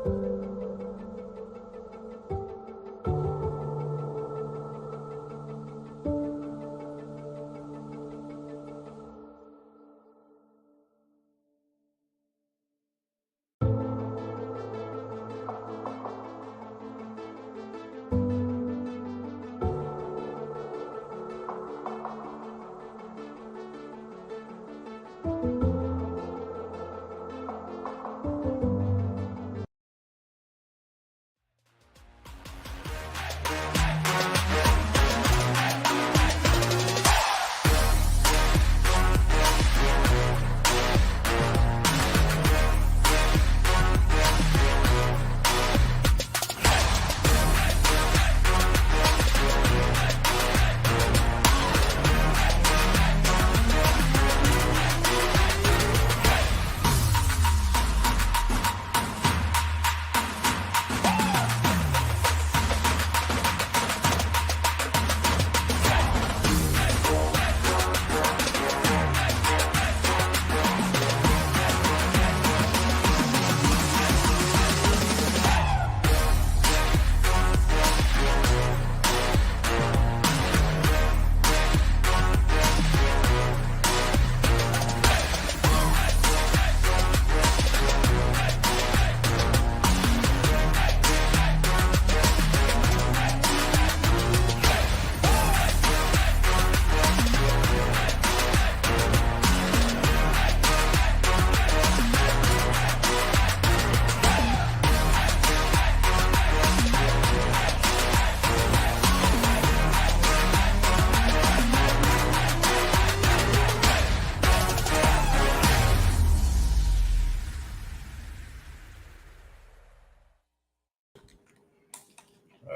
All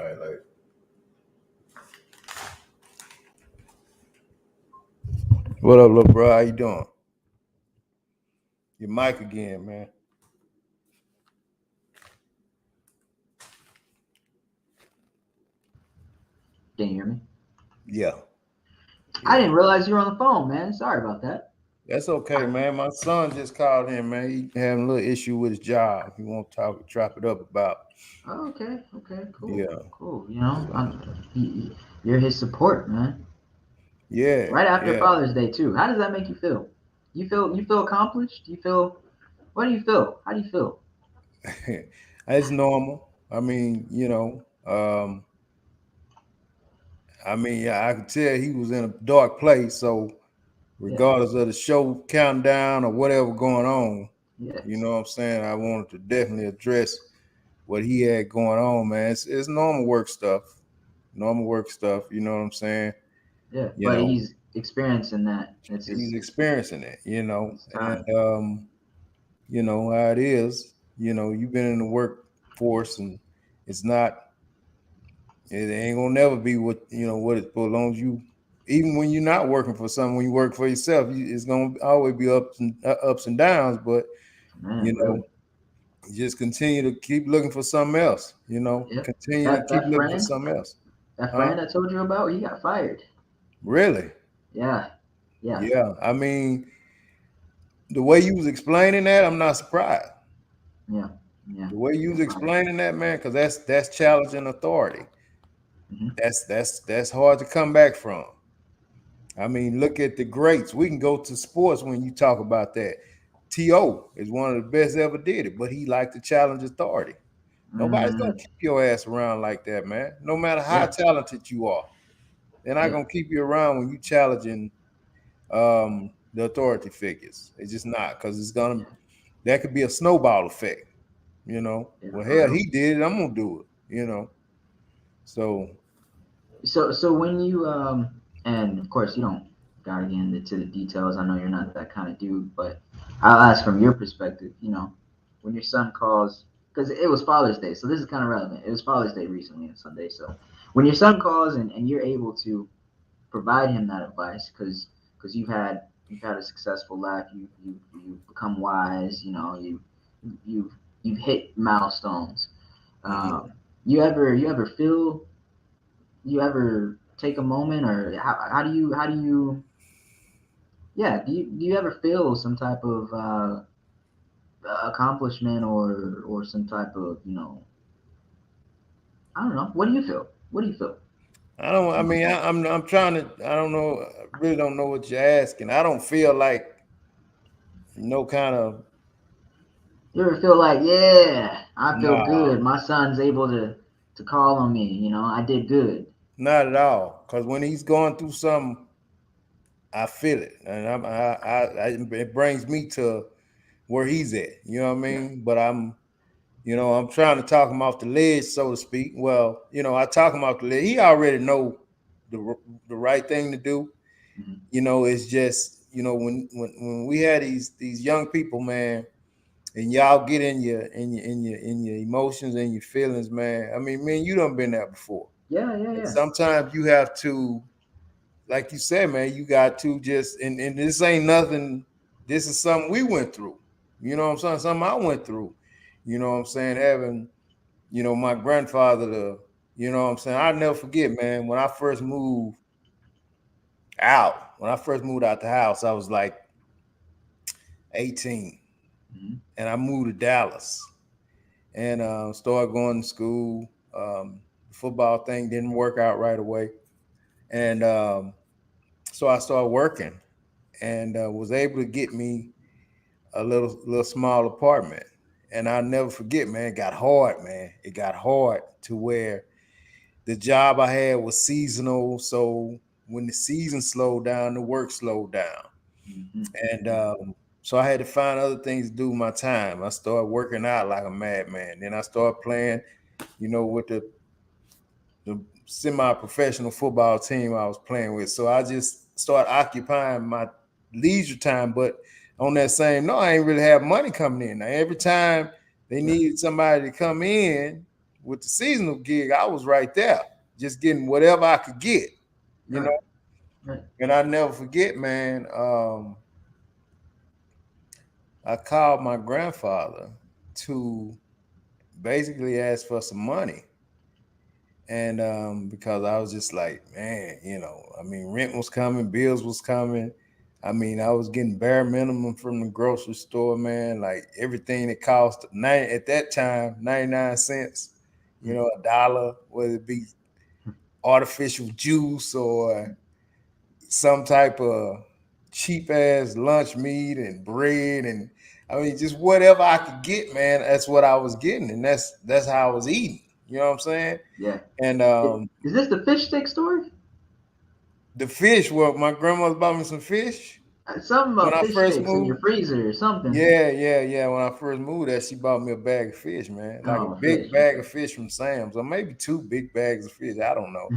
right, like, what up, little bro? How you doing? Your mic again, man. Can you hear me? Yeah. I didn't realize you were on the phone, man. Sorry about that. That's okay, man. My son just called in, man. He having a little issue with his job. He won't chop it up about. Oh, okay, cool. Yeah. Cool. You know, you're his support, man. Yeah. Right after Yeah. Father's Day too. How does that make you feel? You feel accomplished? What do you feel? How do you feel? It's normal. I mean, I could tell he was in a dark place. So regardless of the show countdown or whatever going on, Yes. you know what I'm saying? I wanted to definitely address what he had going on, man. It's normal work stuff. You know what I'm saying? Yeah, but he's experiencing that. He's experiencing it, and you know how it is. You've been in the workforce, and it ain't gonna never be what what it for as long as you. Even when you're not working for someone, when you work for yourself, it's gonna always be ups and downs. But really? you just continue to keep looking for something else. Continue to keep looking for something else. That friend I told you about, he got fired. Really? Yeah. I mean, the way you was explaining that, I'm not surprised. Yeah. The way you was explaining that, man, because that's challenging authority. Mm-hmm. That's hard to come back from. I mean, look at the greats. We can go to sports when you talk about that. T.O. is one of the best ever did it, but he liked to challenge authority. Nobody's gonna keep your ass around like that, man. No matter how talented you are, they're not gonna keep you around when you challenging the authority figures. It's just not, because that could be a snowball effect. Well, hell, he did it, I'm gonna do it. So when you and of course you don't gotta get into the details. I know you're not that kind of dude, but I'll ask from your perspective. When your son calls, because it was Father's Day, so this is kind of relevant. It was Father's Day recently on Sunday, so when your son calls and you're able to provide him that advice, because you've had a successful life, you've become wise, you've hit milestones. You ever take a moment, or how do you do you ever feel some type of accomplishment or some type of, I don't know. What do you feel? What do you feel? I don't. I mean, I'm trying to. I don't know. I really don't know what you're asking. I don't feel like no kind of You ever feel like, yeah, I feel nah, good. My son's able to call on me. I did good. not at all. Because when he's going through something, I feel it, and it brings me to where he's at. You know what I Yeah. mean? But I'm trying to talk him off the ledge, so to speak. Well, I talk him off the ledge. He already know the the right thing to do. Hmm. It's just when we had these young people, man, and y'all get in your emotions and your feelings, man. I mean, man, you done been there before. Yeah, yeah, And yeah. sometimes you have to, like you said, man, you got to just and this ain't nothing. This is something we went through. You know what I'm saying? Something I went through. You know what I'm saying? Having, my grandfather to, what I'm saying? I never forget, man, when I first moved out the house, I was like 18. Hmm. And I moved to Dallas and started going to school. The football thing didn't work out right away. And so I started working and was able to get me a little small apartment. And I'll never forget, man, it got hard, man. It got hard to where the job I had was seasonal. So when the season slowed down, the work slowed down. Hmm. And so I had to find other things to do with my time. I started working out like a madman. Then I started playing, with the semi-professional football team I was playing with. So I just started occupying my leisure time. But on that same note, I ain't really have money coming in. Now, every time they Yeah. needed somebody to come in with the seasonal gig, I was right there, just getting whatever I could get, you know. Right. Right. And I never forget, man. I called my grandfather to basically ask for some money. And because I was just like, man, I mean, rent was coming, bills was coming. I mean, I was getting bare minimum from the grocery store, man. Like everything that cost at that time 99 cents, a dollar, whether it be artificial juice or some type of cheap ass lunch meat and bread and I mean just whatever I could get, man. That's what I was getting, and that's how I was eating. You know what I'm saying? Yeah. And Is this the fish stick story? the fish, well, my grandmother bought me some fish Something when about I fish first sticks in your moved. freezer or something. Yeah, yeah, yeah. When I first moved there, she bought me a bag of fish, man. Like a Oh, big fish. bag Okay. of fish from Sam's, or maybe two big bags of fish. I don't know.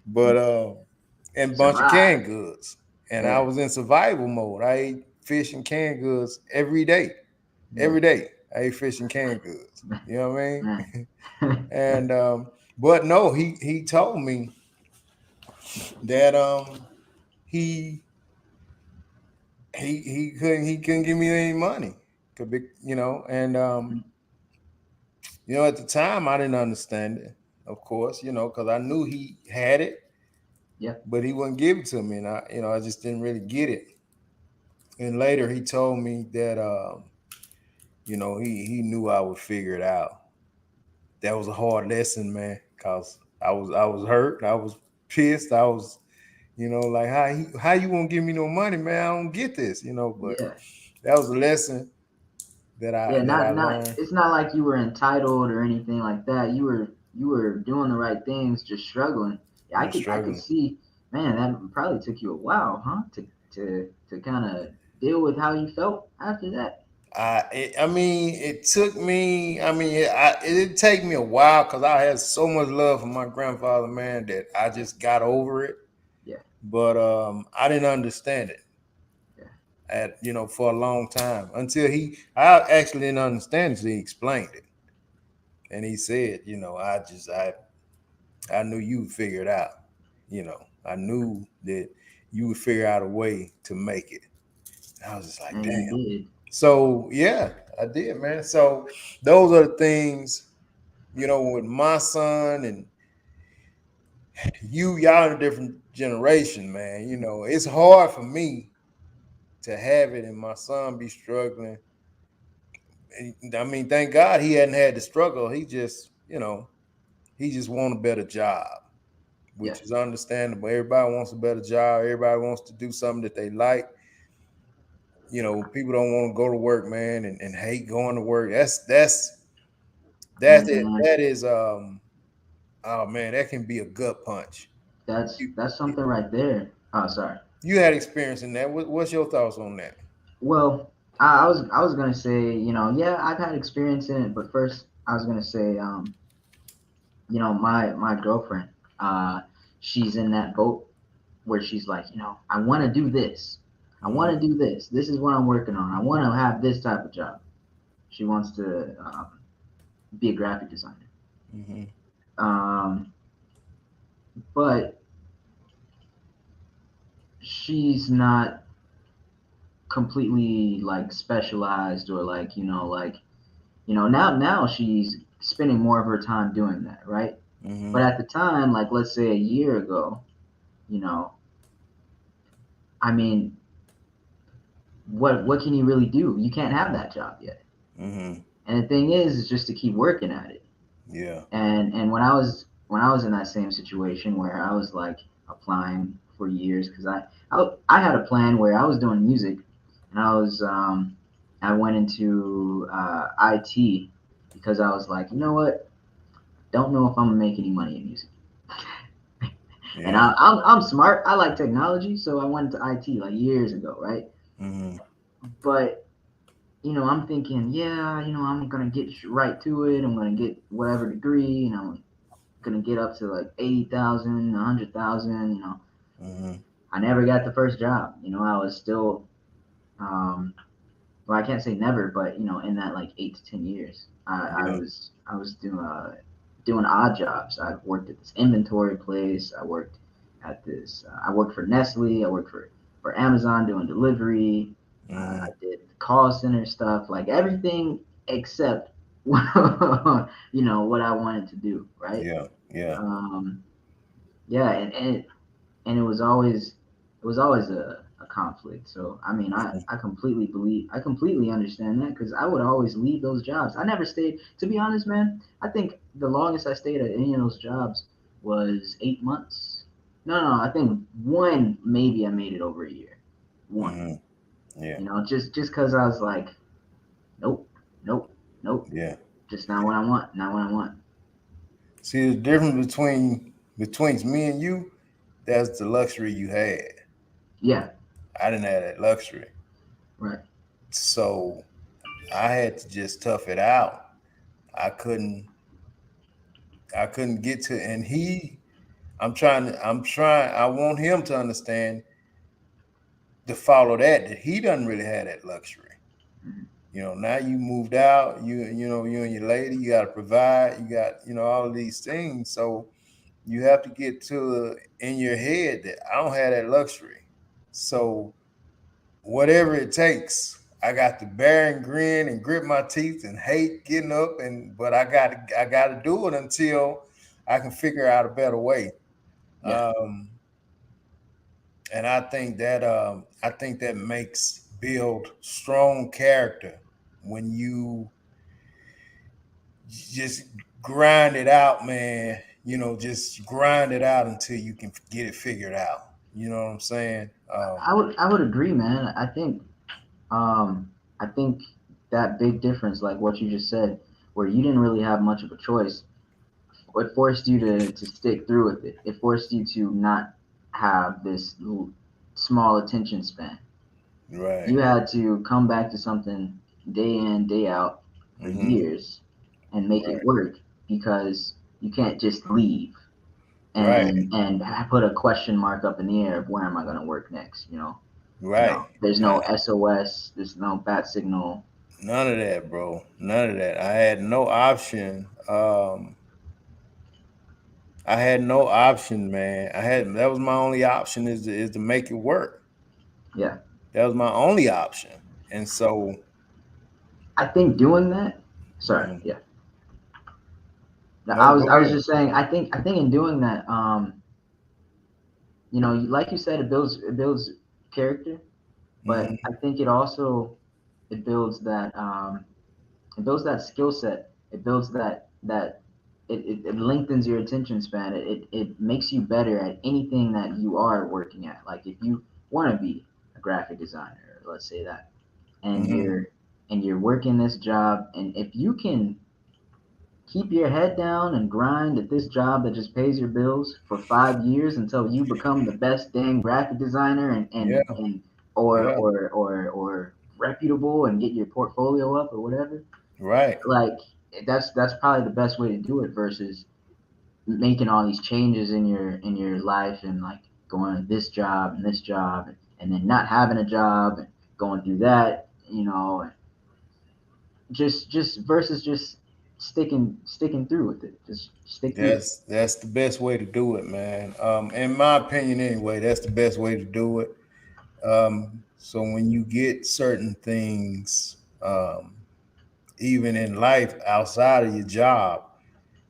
But and a bunch of Survive. canned goods. And I Yeah. was in survival mode. I ate fish and canned goods every day. Yeah. Every day. I ate fish and canned goods. You know what I Man. mean? And but no, he told me that he he couldn't give me any money. Could be, and at the time I didn't understand it, of course, because I knew he had it, Yeah. but he wouldn't give it to me, and I just didn't really get it. And later he told me that he knew I would figure it out. That was a hard lesson, man, cause I was hurt, I was pissed, I was like how you won't give me no money, man? I don't get this, but Yeah. that was a lesson that I Yeah. that I Not. learned. It's not like you were entitled or anything like that. You were doing the right things, just struggling. Yeah, I I was could struggling. see. Man, that probably took you a while, huh? To kind of deal with how you felt after that. I mean, it took me. I mean, it did take me a while because I had so much love for my grandfather, man, that I just got over it. Yeah. But I didn't understand it Yeah. for a long time until I actually didn't understand it. So he explained it, and he said, I knew you would figure it out. I knew that you would figure out a way to make it. And I was just like, And you damn. did. So yeah, I did, man. So those are the things, with my son and y'all in a different generation, man. It's hard for me to have it and my son be struggling, I mean, thank God he hadn't had the struggle. He just, he just want a better job, Yeah, which is understandable. Everybody wants a better job. Everybody wants to do something that they like. People don't want to go to work, man, and hate going to work. That's it. man. That is oh man, that can be a gut punch. You, That's something right there. Oh, sorry. you had experience in that. What's your thoughts on that? Well, I was gonna say, yeah, I've had experience in it, but first I was gonna say, my girlfriend, uh, she's in that boat where she's like, I want to do this. I want to Mm-hmm. do this. This is what I'm working on. I want to have this type of job. She wants to be a graphic designer. Mm-hmm. Um, but she's not completely like specialized or like, now she's spending more of her time doing that, right? But Mm-hmm. at the time, like let's say a year ago, you know, I mean, what can you really do? You can't have that job yet. Mm-hmm. And the thing is just to keep working at it. Yeah. And when I was in that same situation where I was like applying for years because I had a plan where I was doing music and I went into IT because I was like, you know what? Don't know if I'm gonna make any money in music. And Yeah. I'm smart. I like technology, so I went into IT like years ago, right? Mm-hmm. But I'm thinking, yeah, I'm gonna get right to it. I'm gonna get whatever degree, and I'm gonna get up to like 80,000, 100,000. Mm-hmm. I never got the first job. I was still, um, well, I can't say never, but in that like 8 to 10 years, Yeah. I was doing odd jobs. I worked at this inventory place. I worked for Nestle. I worked for Amazon doing delivery. I Mm-hmm. did call center stuff, like everything except what I wanted to do, right? Yeah. Yeah. Um, yeah, and it was always a conflict. So I mean, I completely understand that because I would always leave those jobs. I never stayed. To be honest, man, I think the longest I stayed at any of those jobs was 8 months. No, I think one maybe I made it over a year. One, Mm-hmm. Yeah. just because I was like, nope, nope, nope, Yeah. just not what I want, not what I want. See, the difference between me and you, that's the luxury you had. Yeah, I didn't have that luxury. right. So I had to just tough it out. I couldn't I couldn't get to and I want him to understand to follow that he doesn't really have that luxury. Mhm. Now you moved out, you and your lady, you gotta provide, you got, all of these things. So you have to get to in your head that I don't have that luxury. So whatever it takes, I got to bear and grin and grit my teeth and hate getting up but I gotta do it until I can figure out a better way. Yeah, Um, and I think that makes build strong character when you just grind it out, man. Just grind it out until you can get it figured out. You know what I'm saying? I would agree, man. I think that big difference, like what you just said, where you didn't really have much of a choice, it forced you to stick through with it. It forced you to not have this small attention span. Right. You had to come back to something day in, day out for Mm-hmm. years and make it Right. work because you can't just leave Right. and put a question mark up in the air of where am I going to work next, Right. there's no SOS, there's no bat signal. None of that, bro. None of that. I had no option. I had no option, man. That was my only option is to make it work. Yeah. That was my only option. And so, I think doing that. Sorry. mhm. Yeah. No, No, go I was ahead. just saying. I think in doing that, like you said, it builds character, but Hmm. I think it also it builds that. it builds that skill set. It builds that it lengthens your attention span. It makes you better at anything that you are working at. Like if you want to be a graphic designer, let's say that, and Mm-hmm. you're working this job, and if you can keep your head down and grind at this job that just pays your bills for 5 years until you become the best dang graphic designer Yeah, and yeah, or reputable and get your portfolio up or whatever, right. like that's probably the best way to do it versus making all these changes in your life and like going to this job and this job and then not having a job and going through that, just versus just sticking through with it. Just stick through it. That's the best way to do it, man. In my opinion, anyway, that's the best way to do it. So when you get certain things, even in life outside of your job,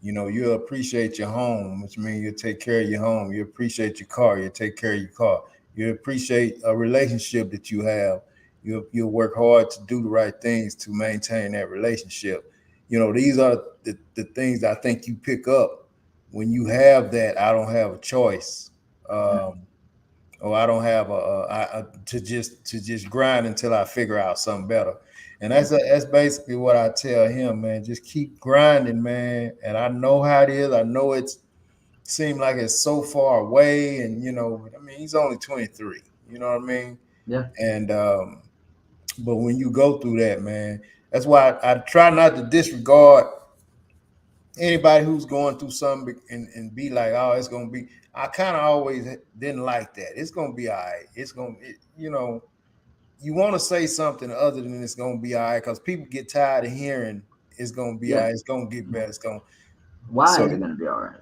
you'll appreciate your home, which means you'll take care of your home. You appreciate your car, you'll take care of your car. You appreciate a relationship that you have. You'll work hard to do the right things to maintain that relationship. These are the things I think you pick up when you have that. I don't have a choice. Yeah. Or I don't have to just grind until I figure out something better. And Yeah. that's basically what I tell him, man. Just keep grinding, man. And I know how it is. I know it's seemed like it's so far away, and I mean, he's only 23. You know what I mean? Yeah. And but when you go through that, man, that's why I try not to disregard anybody who's going through something and be like, oh, it's gonna be. I kind of always didn't like that. It's gonna be all right. You want to say something other than it's gonna be all right because people get tired of hearing it's gonna be all Yeah. right. It's gonna get better. It's gonna Why so is it gonna be all right?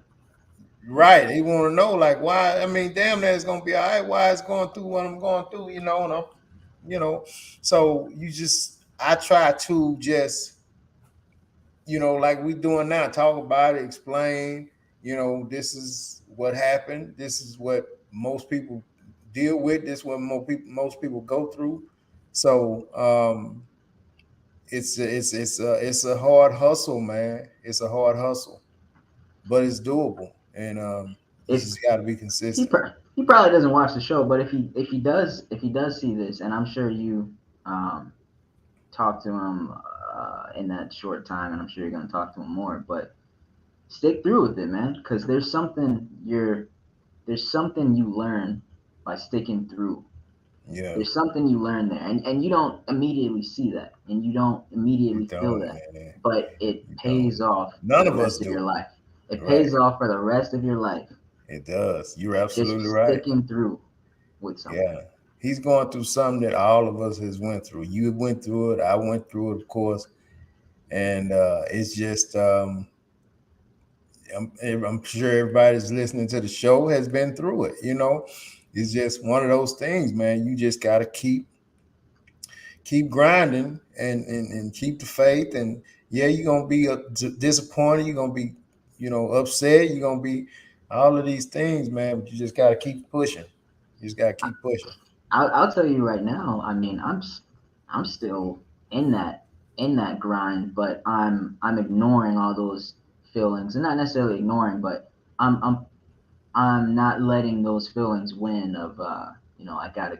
right. They want to know like why. I mean, damn, that it's gonna be all right. Why it's going through what I'm going through. And I'm, you know. So I try to just like we doing now, talk about it, explain, this is what happened. This is what most people deal with. This is what most people go through. So it's a hard hustle, man. It's a hard hustle, but it's doable, and you If just got to be consistent. he probably doesn't watch the show, but if he does see this, and I'm sure you um, talk to him in that short time, and I'm sure you're gonna talk to him more, but stick through with it, man, because there's something you learn by sticking through. Yeah, There's something you learn there, and you don't immediately see that, and you don't you immediately feel don't, that, man. but it You don't. pays off for None the of us rest of do. your life. It Right. pays off for the rest of your life It does. You're just absolutely right. sticking through with something. Yeah. He's going through something that all of us has went through. You went through it. I went through it, of course. And it's just, I'm sure everybody's listening to the show has been through it. It's just one of those things, man. You just got to keep grinding and keep the faith. And yeah, you're going to be disappointed. You're going to be, upset. You're going to be all of these things, man. But you just got to keep pushing. You just got to keep pushing. I'll tell you right now. I mean, I'm still in that grind, but I'm ignoring all those feelings, and not necessarily ignoring, but I'm I'm not letting those feelings win of I gotta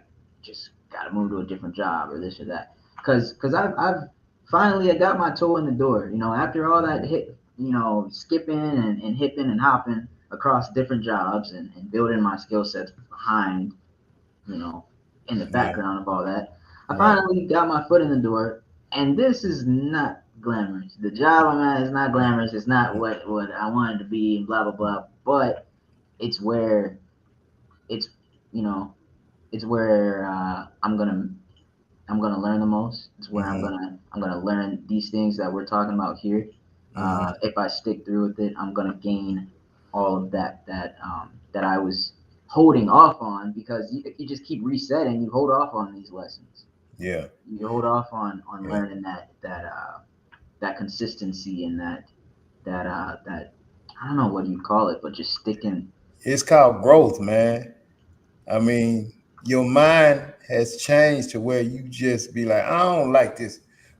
move to a different job or this or that, because I've finally I got my toe in the door. After all that hit, skipping and hipping and hopping across different jobs and building my skill sets behind, you know, in the Yeah. background of all that. I Right. finally got my foot in the door, and this is not glamorous. The job I'm at is not glamorous. It's not what I wanted to be, and blah blah blah. But it's where it's you know it's where I'm gonna learn the most. It's where Mm-hmm. I'm gonna learn these things that we're talking about here. Mm-hmm. If I stick through with it, I'm gonna gain all of that I was holding off on, because if you just keep resetting, you hold off on these lessons. Yeah. You hold off on Yeah. learning that consistency and that I don't know what you call it, but just sticking. It's called growth, man. I mean, your mind has changed to where you just be like, I don't like this.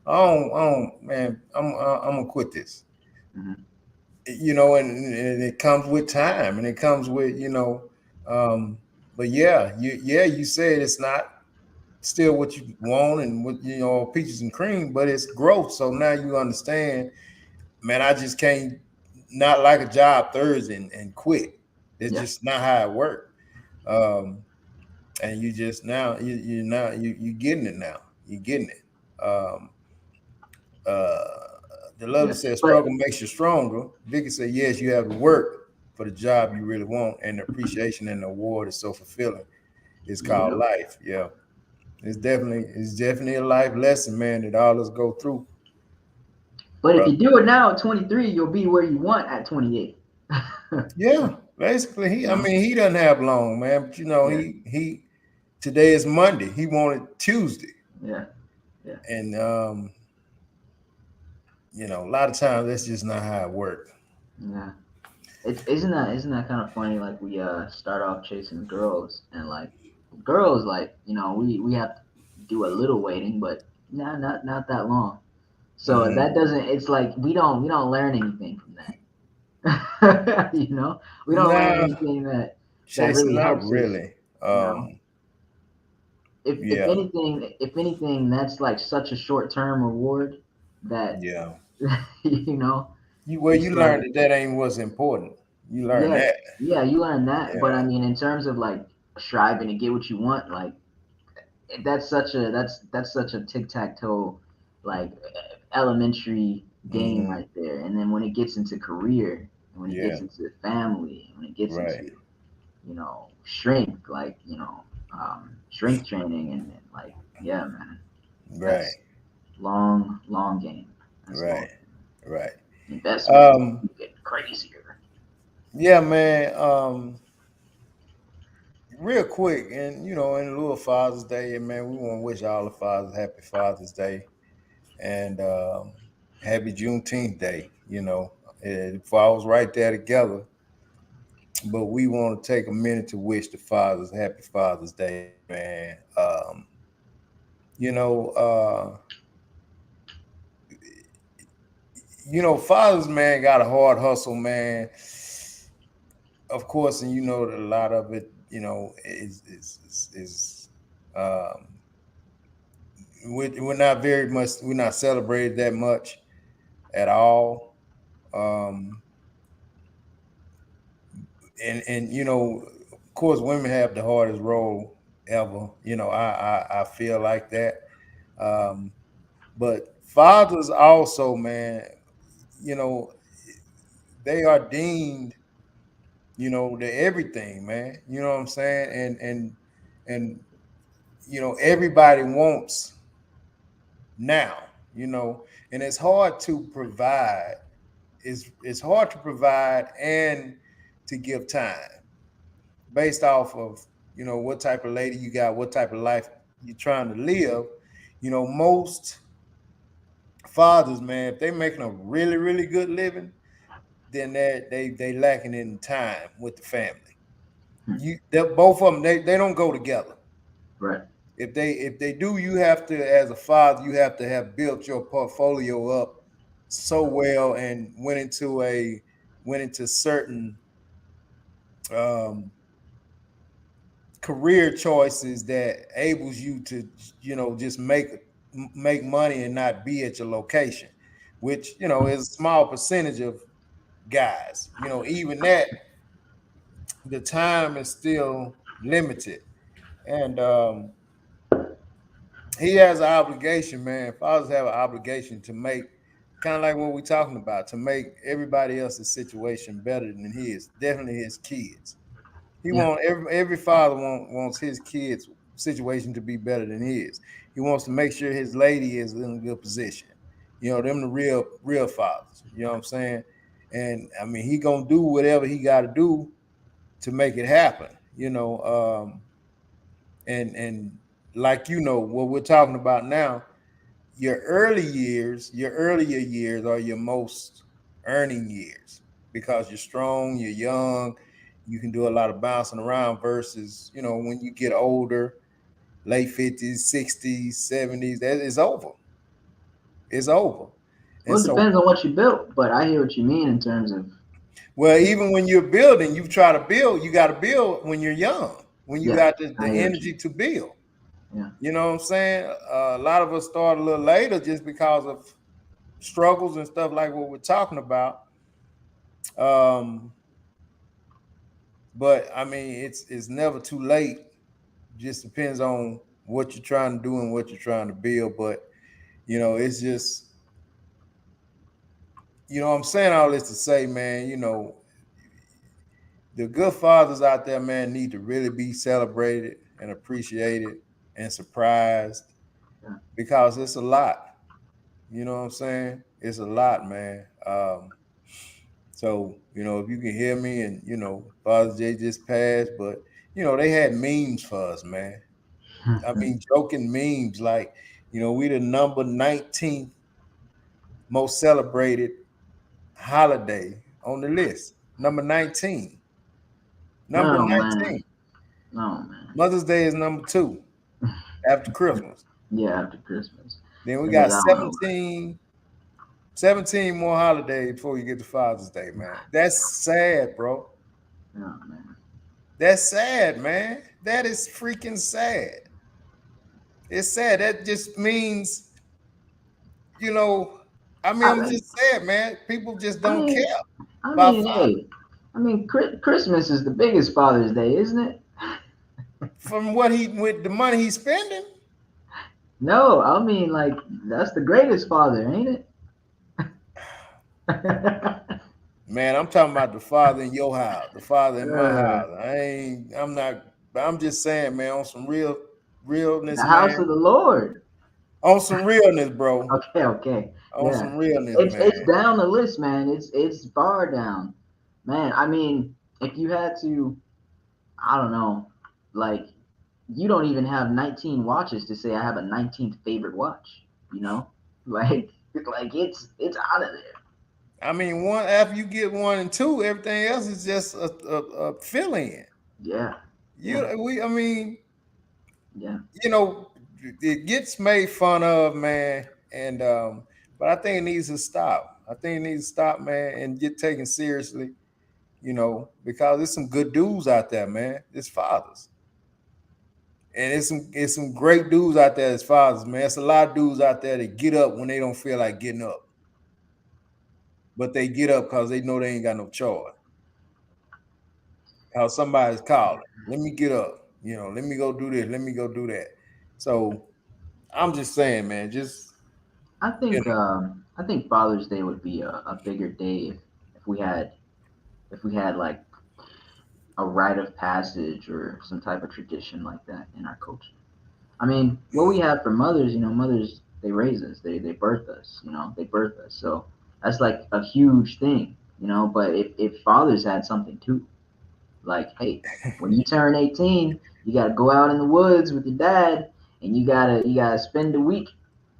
man, I'm gonna quit this. Mm-hmm. And it comes with time, and it comes with um, but you said it's not still what you want and what peaches and cream, but it's growth. So now you understand, man. I just can't not like a job Thursday and quit. It's Yeah. just not how it works. Um, and you just now you getting it now. You getting it. Uh, the lovely Yeah. said But struggle makes you stronger. Vicky said yes, you have to work for the job you really want, and the appreciation and the award is so fulfilling. It's called yep. life. Yeah, it's definitely a life lesson, man. That all us go through, But if brother. you do it now at 23, you'll be where you want at 28. Yeah, basically, You I know? mean, he doesn't have long, man. But Yeah. he today is Monday. He wanted Tuesday, Yeah. Yeah. and a lot of times that's just not how it works. Yeah. Isn't that kind of funny? Like we start off chasing girls, and like girls, like we have to do a little waiting, but not that long. So Mm-hmm. that doesn't. It's like we don't learn anything from that. We don't learn Nah, anything that chasing really not helps us. really. You know, if Yeah, anything, that's like such a short term reward that yeah. you know You it's learned like that ain't what's important. You learned yeah, that. yeah, you learn that, but I Yeah, mean, in terms of like striving to get what you want, like that's such a tic tac toe, like elementary game mm-hmm. right there. And then when it gets into career, and when it gets Yeah, into family, when it gets right, into strength, like strength training, and like yeah, man, right, that's long game. That's long right, right. investment. Um, You get crazier. yeah, man. Real quick, and in lieu of Father's Day, and man, we want to wish all the fathers happy Father's Day and happy Juneteenth Day. It falls right there together. But we want to take a minute to wish the fathers happy Father's Day, man. You know, uh, fathers, man, got a hard hustle, man. Of course, and a lot of it, is we're not very much, we're not celebrated that much at all. Um, and of course, women have the hardest role ever. I feel like that. Um, but fathers also, man, you know, they are deemed, the everything, man. You know what I'm saying? And everybody wants now, you know, and it's hard to provide and to give time based off of, what type of lady you got, what type of life you're trying to live. Most fathers, man, if they're making a really, really good living, then they lacking in time with the family. Hmm. Both of them, they don't go together. Right. If they do, you have to, as a father, you have to have built your portfolio up so well and went into certain um, career choices that enables you to just make money and not be at your location, which is a small percentage of guys. Even that, the time is still limited, and he has an obligation, man. Fathers have an obligation to make, kind of like what we're talking about, to make everybody else's situation better than his. Definitely his kids. He Yeah. want every father wants his kids' situation to be better than his. He wants to make sure his lady is in a good position. Them the real fathers. You know what I'm saying? And I mean, he gonna do whatever he got to do to make it happen. And like what we're talking about now, your earlier years are your most earning years because you're strong, you're young, you can do a lot of bouncing around versus, when you get older, late 50s, 60s, 70s, that is over. It's over. And Well, it so, depends on what you built, but I hear what you mean in terms of well, you know. even when you're building, you try to build, you got to build when you're young, when you Yeah, got the I hear what you energy mean. to build. Yeah. You know what I'm saying? A lot of us start a little later just because of struggles and stuff like what we're talking about. Um, but I mean, it's never too late. Just depends on what you're trying to do and what you're trying to build. But it's just I'm saying all this to say, man, the good fathers out there, man, need to really be celebrated and appreciated and surprised Yeah. because it's a lot. You know what I'm saying? It's a lot, man. So, if you can hear me and, Father J just passed, but, they had memes for us, man. I mean, joking memes like, we the number 19th most celebrated holiday on the list. Number 19. Number No 19. man. No man. Mother's Day is number 2 after Christmas. Yeah, after Christmas. Then we Things got I don't know. 17 more holidays before you get to Father's Day, man. That's sad, bro. Yeah, man. That's sad, man. That is freaking sad. It's sad. That just means, you know, I'm I, just sad, man. People just I don't care mean, I about mean, father. hey, Christmas is the biggest Father's Day, isn't it? From what he with the money he's spending. No, I mean like that's the greatest father, ain't it? Man, I'm talking about the father in your house, the father in my Uh, house. I'm not, I'm just saying, man, on some realness, the house man. of the Lord. On some realness, bro. Okay, okay, On yeah. some realness, It's man. down the list, man. It's far down, man. I mean, if you had to, I don't know, like you don't even have 19 watches to say I have a 19th favorite watch. You know, like like it's out of there. I mean, one after you get 1 and 2, everything else is just a fill in. Yeah, yeah, I mean, yeah. you know, it gets made fun of, man, and but I think it needs to stop. I think it needs to stop, man, and get taken seriously. Because there's some good dudes out there, man. It's fathers, and it's some great dudes out there as fathers, man. It's a lot of dudes out there that get up when they don't feel like getting up, but they get up because they know they ain't got no choice. How somebody's calling. Let me get up. Let me go do this. Let me go do that. So I'm just saying, man, just you know, I think Father's Day would be a bigger day if we had like a rite of passage or some type of tradition like that in our culture. I mean, what we have for mothers, mothers they raise us, they birth us, they birth us. So that's like a huge thing, But if fathers had something too, like, hey, when you turn 18, you gotta go out in the woods with your dad, and you gotta spend a week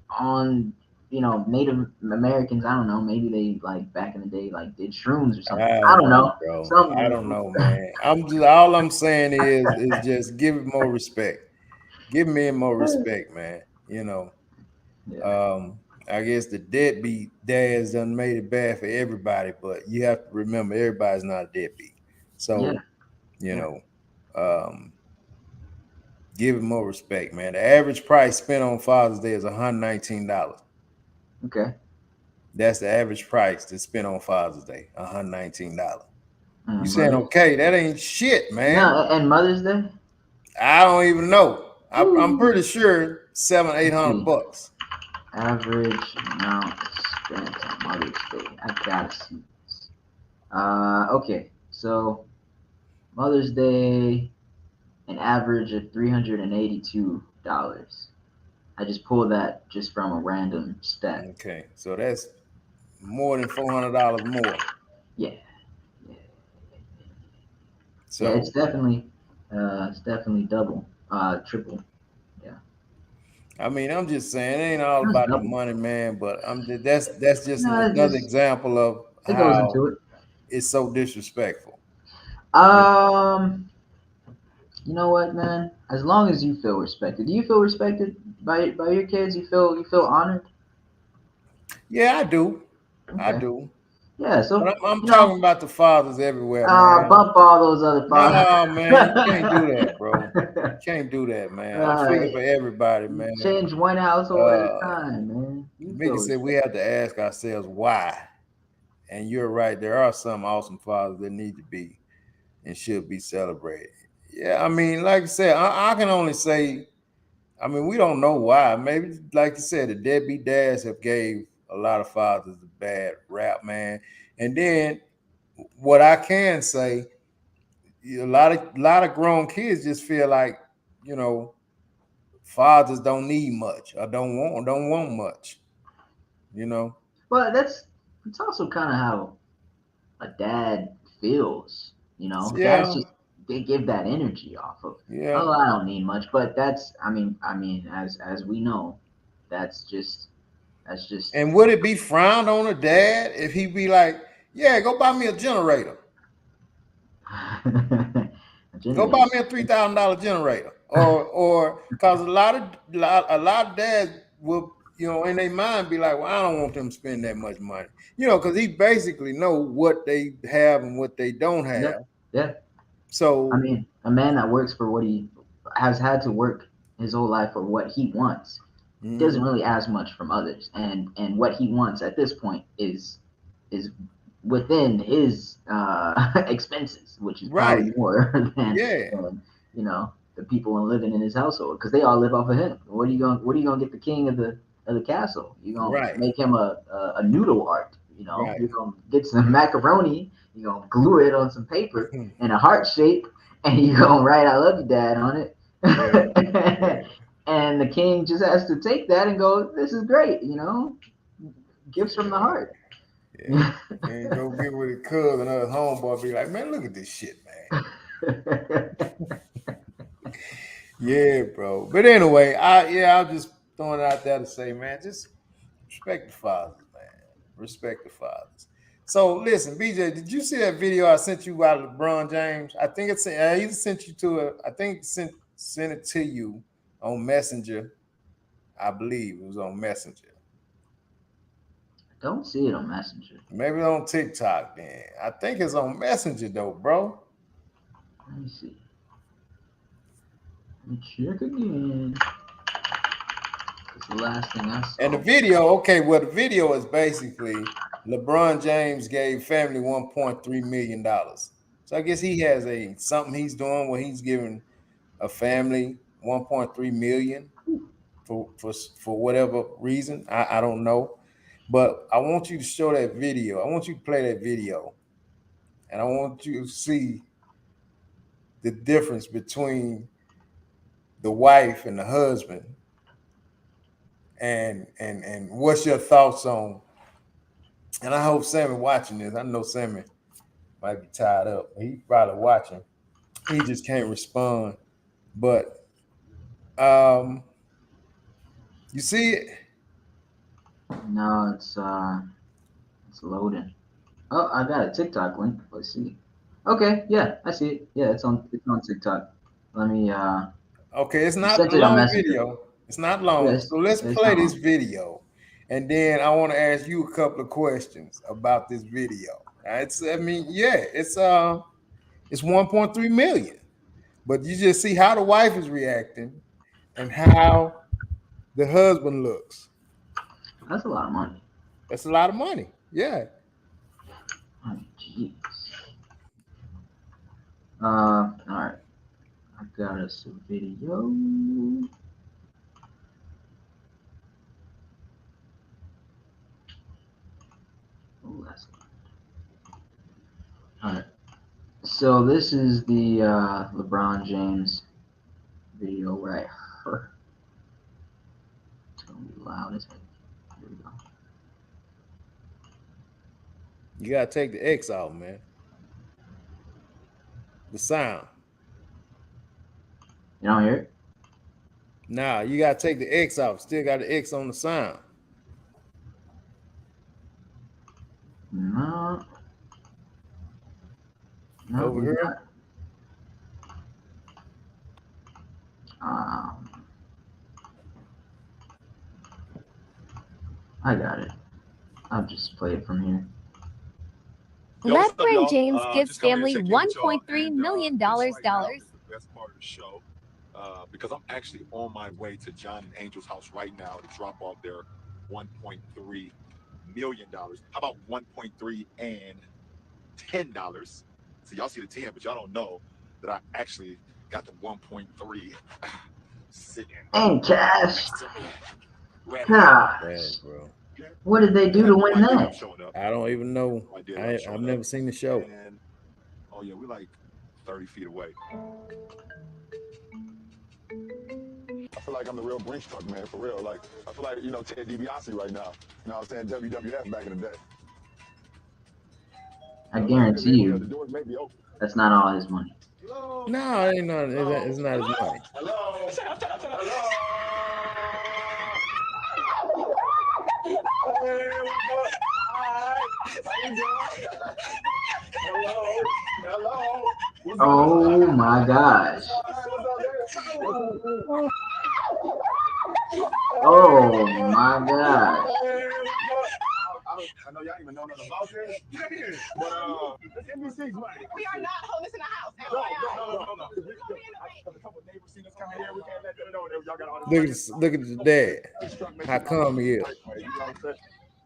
on Native Americans. I don't know, maybe they like back in the day like did shrooms or something. I I don't don't know, know, bro. I something. don't know, man. I'm just all I'm saying is just give it more respect. Give me more respect, man. Yeah, Um, I guess the deadbeat dads done made it bad for everybody, but you have to remember everybody's not a deadbeat. yeah, So, you yeah. know, um, give it more respect, man. The average price spent on Father's Day is $119. Okay. That's the average price to spend on Father's Day, $119. You saying Mother's okay? That ain't shit, man. no, and Mother's Day. I don't even know. I'm Ooh. pretty sure seven, eight Let's hundred see. bucks. Average amount spent on Mother's Day. I gotta see this. Okay. So Mother's Day, an average of $382. I just pulled that just from a random stat. Okay, so that's more than $400 more. Yeah, yeah, yeah. So It's definitely double, triple. Yeah, I mean, I'm just saying, it ain't all that's about the double. money, man. But that's just No, it another just example of it goes how into it. it's so disrespectful. You Um, you know what, man? As long as you feel respected, do you feel respected by your kids? You feel honored? Yeah, I do. I Okay. do. Yeah. But So I'm you know, talking about the fathers everywhere, man. bump all those other fathers. No, man, you can't do that, bro. You can't do that, man. I'm uh, speaking for everybody, you man. change one household at a Uh, time, man. You Mika feel said we respect. have to ask ourselves why. And you're right. There are some awesome fathers that need to be and should be celebrated. Yeah, I mean, like I said, I can only say, I mean, we don't know why. Maybe, like you said, the deadbeat dads have gave a lot of fathers a bad rap, man. And then what I can say, a lot of grown kids just feel like, you know, fathers don't need much or don't want much, you know. But it's also kind of how a dad feels. You know, dads Yeah, just they give that energy off of. yeah. Oh, I don't need much, but that's as we know, that's just that's just And would it be frowned on a dad if he be like, "Yeah, go buy me a generator. a Go buy generator. me a $3,000 generator," or because a lot of dads will, in their mind be like, "Well, I don't want them to spend that much money," because he basically know what they have and what they don't Yeah, have. yeah. I So mean, a man that works for what he has had to work his whole life for what he wants doesn't mhm, really ask much from others, and what he wants at this point is within his expenses, which is right, probably more yeah, than the people living in his household because they all live off of him. What are you gonna get the king of the castle? You gonna right, make him a noodle art? right. You're gonna get some macaroni. You're gonna glue it on some paper in a heart shape, and you're gonna write "I love you, Dad" on it. Yeah, yeah, And the king just has to take that and go, "This is great," gifts from the yeah, heart. yeah. And go get with his cousin or his homeboy, be like, "Man, look at this shit, man." Yeah, bro. But anyway, I'm just throwing it out there to say, man, just respect the fathers, man. Respect the fathers. So listen, BJ, did you see that video I sent you about LeBron James? I think I either sent you to I think sent it to you on Messenger. I believe it was on Messenger. Don't see it on Messenger. Maybe on TikTok. Then I think it's on Messenger though, bro. Let me see. Let me check again. It's the last thing I And the saw. video, okay, well, the video is basically LeBron James gave family $1.3 million. So I guess he has a something he's doing where he's giving a family 1.3 million for whatever reason. I don't know. But I want you to show that video. I want you to play that video. And I want you to see the difference between the wife and the husband. And what's your thoughts on? And I hope Sammy watching this. I know Sammy might be tied up. He probably watching. He just can't respond. But um, you see it? No, it's loading. Oh, I got a TikTok link. Let's see. Okay, yeah, I see it. Yeah, it's on TikTok. Let me Okay, it's you not sent a it on long Messenger. video. It's not long. Yes, So let's it's play not this long. video. And then I want to ask you a couple of questions about this video. I mean, yeah, it's 1.3 million. But you just see how the wife is reacting and how the husband looks. That's a lot of money. That's a lot of money. Yeah. Oh, jeez. All right. I got us a video. Oh, that's all right. So this is the LeBron James video right here. It's gonna be loud as heck. Here we go. You gotta take the X out, man. The sound. You don't hear it? Nah, you gotta take the X out. Still got the X on the sound. No, no, Over we here. got. Um, I got it. I'll just play it from here. Yo, what's up, y'all? Just coming here to check in with y'all, and this right now is the best part of the show because I'm actually on my way to John and Angel's house right now to drop off their $1.3 million. How about 1.3 and $10? So y'all see the 10, but y'all don't know that I actually got the 1.3 sitting And cash. next to me. Ready. Gosh. Dang, bro. What did they I do had to no win idea that I'm that? showing up. I don't even know. No idea that I'm I've showing never up. seen the show. And oh yeah, we're like 30 feet away. I feel like I'm the real Brinks truck man, for real. Like, I feel like, Ted DiBiase right now. You know what I'm saying? WWF back in the day. I guarantee The you, doors may be open. that's not all his money. Hello? No, it ain't not. It's not his money. Hello? Hello? Hey, what's up? Hi. How you doing? Hello? Hello? What's Oh my gosh. Oh my gosh. I know y'all even know nothing about this. But it's NBC's money. We are not homeless in the house. No. A couple neighbors seen us coming here. We can't let them know that y'all got all this. Look at your dad. How come he is?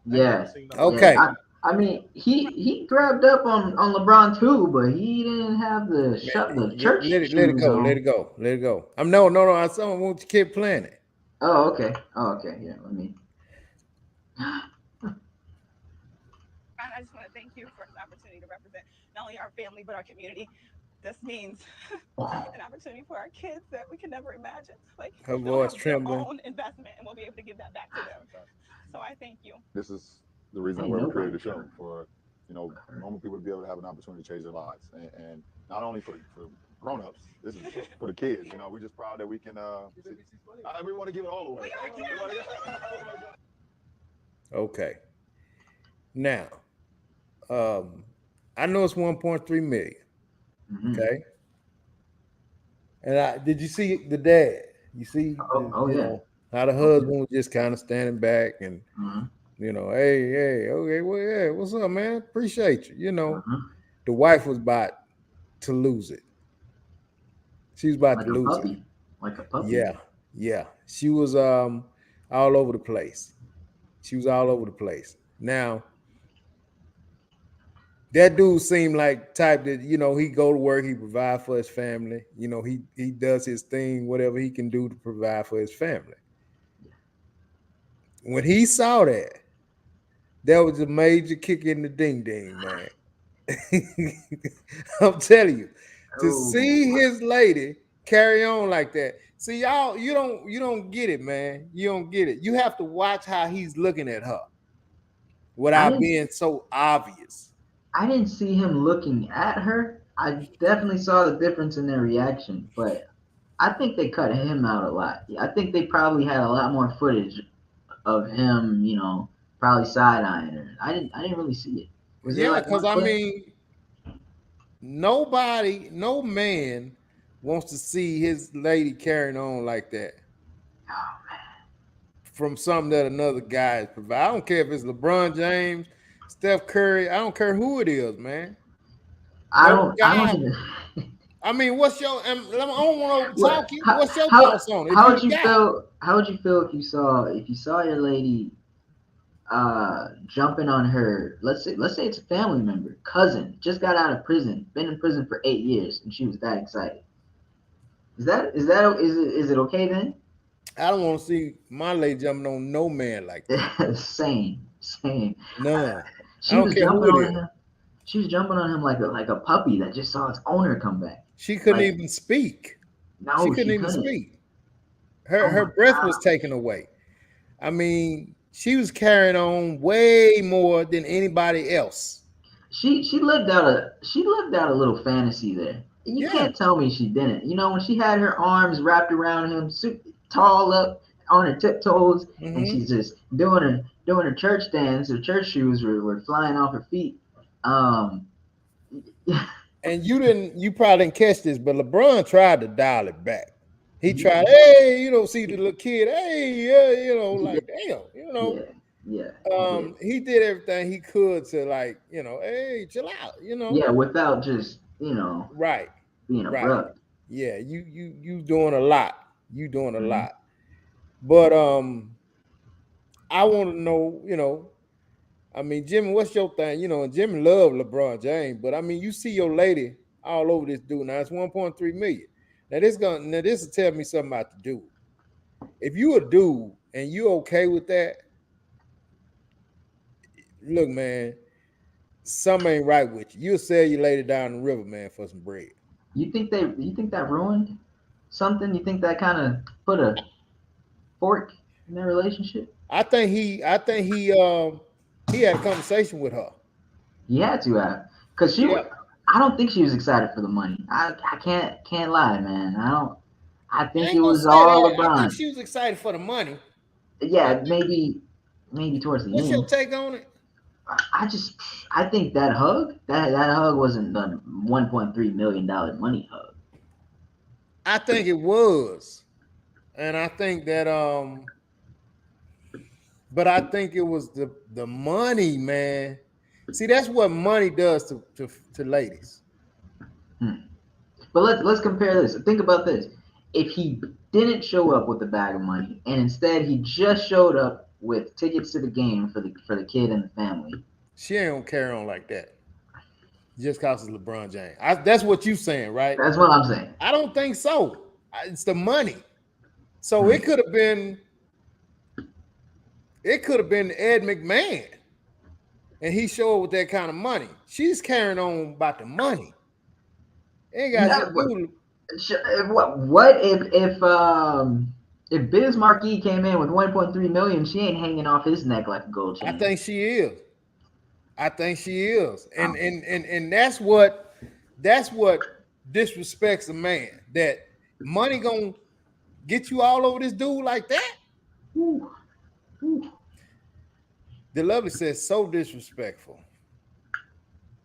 Yeah. Okay. Yeah. I mean, he grabbed up on LeBron too, but he didn't have the church Let it shoes go. on. Let it go. Let it go. No. I don't want you to keep playing it. Oh, okay. Yeah, let me. I just want to thank you for the opportunity to represent not only our family but our community. This means an opportunity for our kids that we can never imagine. Like Her they'll voice have trembling. their own investment, and we'll be able to give that back to them. So I thank you. This is the reason why we created the show for, normal people to be able to have an opportunity to change their lives, and not only for grown-ups. This is for the kids. We're just proud that we can. We want to give it all away. Okay. Now, I know it's 1.3 million. Mm-hmm. Okay. And did you see the dad? You see, how the husband was just kind of standing back and, hey, okay, well, yeah, what's up, man? Appreciate you. The wife was about to lose it. She was about like to lose it. Like a puppy. Yeah. She was all over the place. Now, that dude seemed like type that, he go to work, he provide for his family. He does his thing, whatever he can do to provide for his family. When he saw that was a major kick in the ding ding, man. I'm telling you, to see his lady carry on like that. See, y'all, you don't get it, man. You don't get it. You have to watch how he's looking at her without being so obvious. I didn't see him looking at her. I definitely saw the difference in their reaction, but I think they cut him out a lot. I think they probably had a lot more footage of him, probably side eyeing her. I didn't really see it. Was yeah, because I mean, no man wants to see his lady carrying on like that. Oh man. From something that another guy is providing. I don't care if it's LeBron James, Steph Curry. I don't care who it is, man. I don't even. I mean, what's your? I don't want to talk you. What's your thoughts on it? How would you feel? How would you feel if you saw your lady jumping on her? Let's say it's a family member, cousin, just got out of prison, been in prison for 8 years, and she was that excited. Is it okay then? I don't want to see my lady jumping on no man like that. Same. None. She was jumping on him. She was jumping on him like a puppy that just saw its owner come back. She couldn't even speak. No, she couldn't even speak. Her breath was taken away. I mean, she was carrying on way more than anybody else. She lived out a little fantasy there. You can't tell me she didn't. When she had her arms wrapped around him, tall up on her tiptoes, and she's just doing her church dance. Her church shoes were flying off her feet. And you probably didn't catch this, but LeBron tried to dial it back. He tried, hey, see the little kid, hey, like damn, Yeah. Yeah. He did everything he could to like, hey, chill out, Yeah, without just, Right. being Right. abrupt. Yeah, you doing a lot. You doing a Mhm. lot. But I want to know, I mean, Jimmy, what's your thing? And Jimmy love LeBron James, but I mean, you see your lady all over this dude. Now it's 1.3 million. Now this will tell me something about the dude. If you a dude and you okay with that, look, man, something ain't right with you. You'll sell your lady down the river, man, for some bread. You think that ruined something? You think that kind of put a fork in their relationship? I think he had a conversation with her. He had to have, because Yeah. I don't think she was excited for the money. I can't lie, man. I I think it ain't gonna was say all that. I think LeBron. she was excited for the money. Yeah, maybe towards the What's your end. take on it? I think that hug wasn't the $1.3 million money hug. I think it was. And I think that but I think it was the money, man. See, that's what money does to ladies. But let's compare this. Think about this. If he didn't show up with a bag of money, and instead he just showed up with tickets to the game for the kid and the family, She ain't gonna carry on like that. Just cause it's LeBron James. That's what you saying, right? that's what I'm saying. I don't think so. It's the money. So it could have been Ed McMahon, and he showed with that kind of money. She's carrying on about the money. Ain't got No, to do. what if Biz Marquis came in with 1.3 million? She ain't hanging off his neck like a gold chain. I think she is. And that's what disrespects a man. That money gonna get you all over this dude like that. Ooh. Ooh. The lovely says so disrespectful.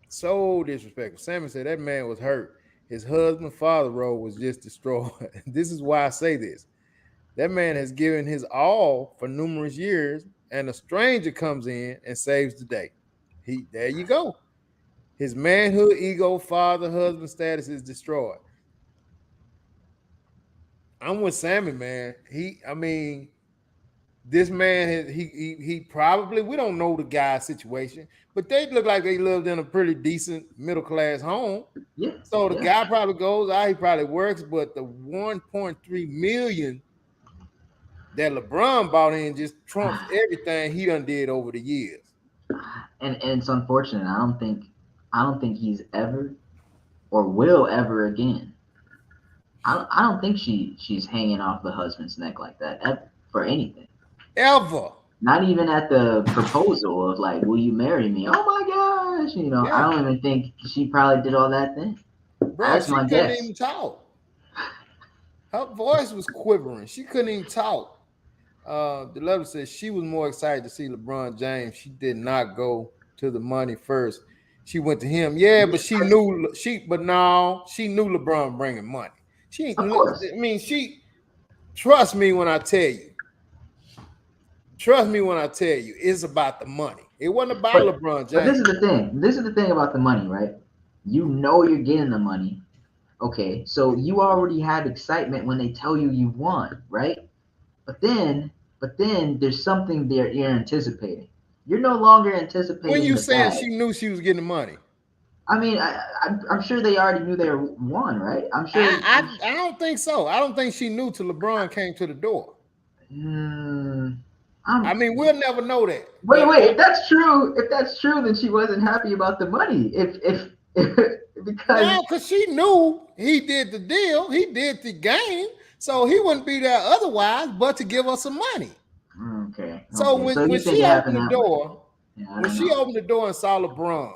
So disrespectful. Sammy said that man was hurt. His husband father role was just destroyed. This is why I say this. That man has given his all for numerous years, and a stranger comes in and saves the day. There you go. His manhood, ego, father, husband status is destroyed. I'm with Sammy, man. This man, he probably, we don't know the guy's situation, but they look like they lived in a pretty decent middle class home. Yeah. So the guy probably goes out, he probably works, but the 1.3 million that LeBron bought in just trumps everything he done did over the years. And it's unfortunate. I don't think he's ever or will ever again. I don't think she's hanging off the husband's neck like that ever, for anything. Ever. Not even at the proposal of like, will you marry me? Oh my gosh, Yeah. I don't even think she probably did all that then. Bro, That's she my couldn't guess. even talk. Her voice was quivering. She couldn't even talk. The level says she was more excited to see LeBron James. She did not go to the money first. She went to him. Yeah, but she knew LeBron bringing money. Of course. Trust me when I tell you. Trust me when I tell you, it's about the money. It wasn't about LeBron James. But this is the thing. This is the thing about the money, right? You know you're getting the money. Okay, so you already have excitement when they tell you won, right? But then there's something there you're anticipating. You're no longer anticipating. When you the saying bag. she knew she was getting the money? I mean, I'm sure they already knew they won, right? I'm sure. I don't think so. I don't think she knew till LeBron came to the door. I mean, we'll never know that. Wait. If that's true, then she wasn't happy about the money. If because she knew he did the deal, he did the game, so he wouldn't be there otherwise, but to give us some money. Okay. So when she opened the door, she opened the door and saw LeBron,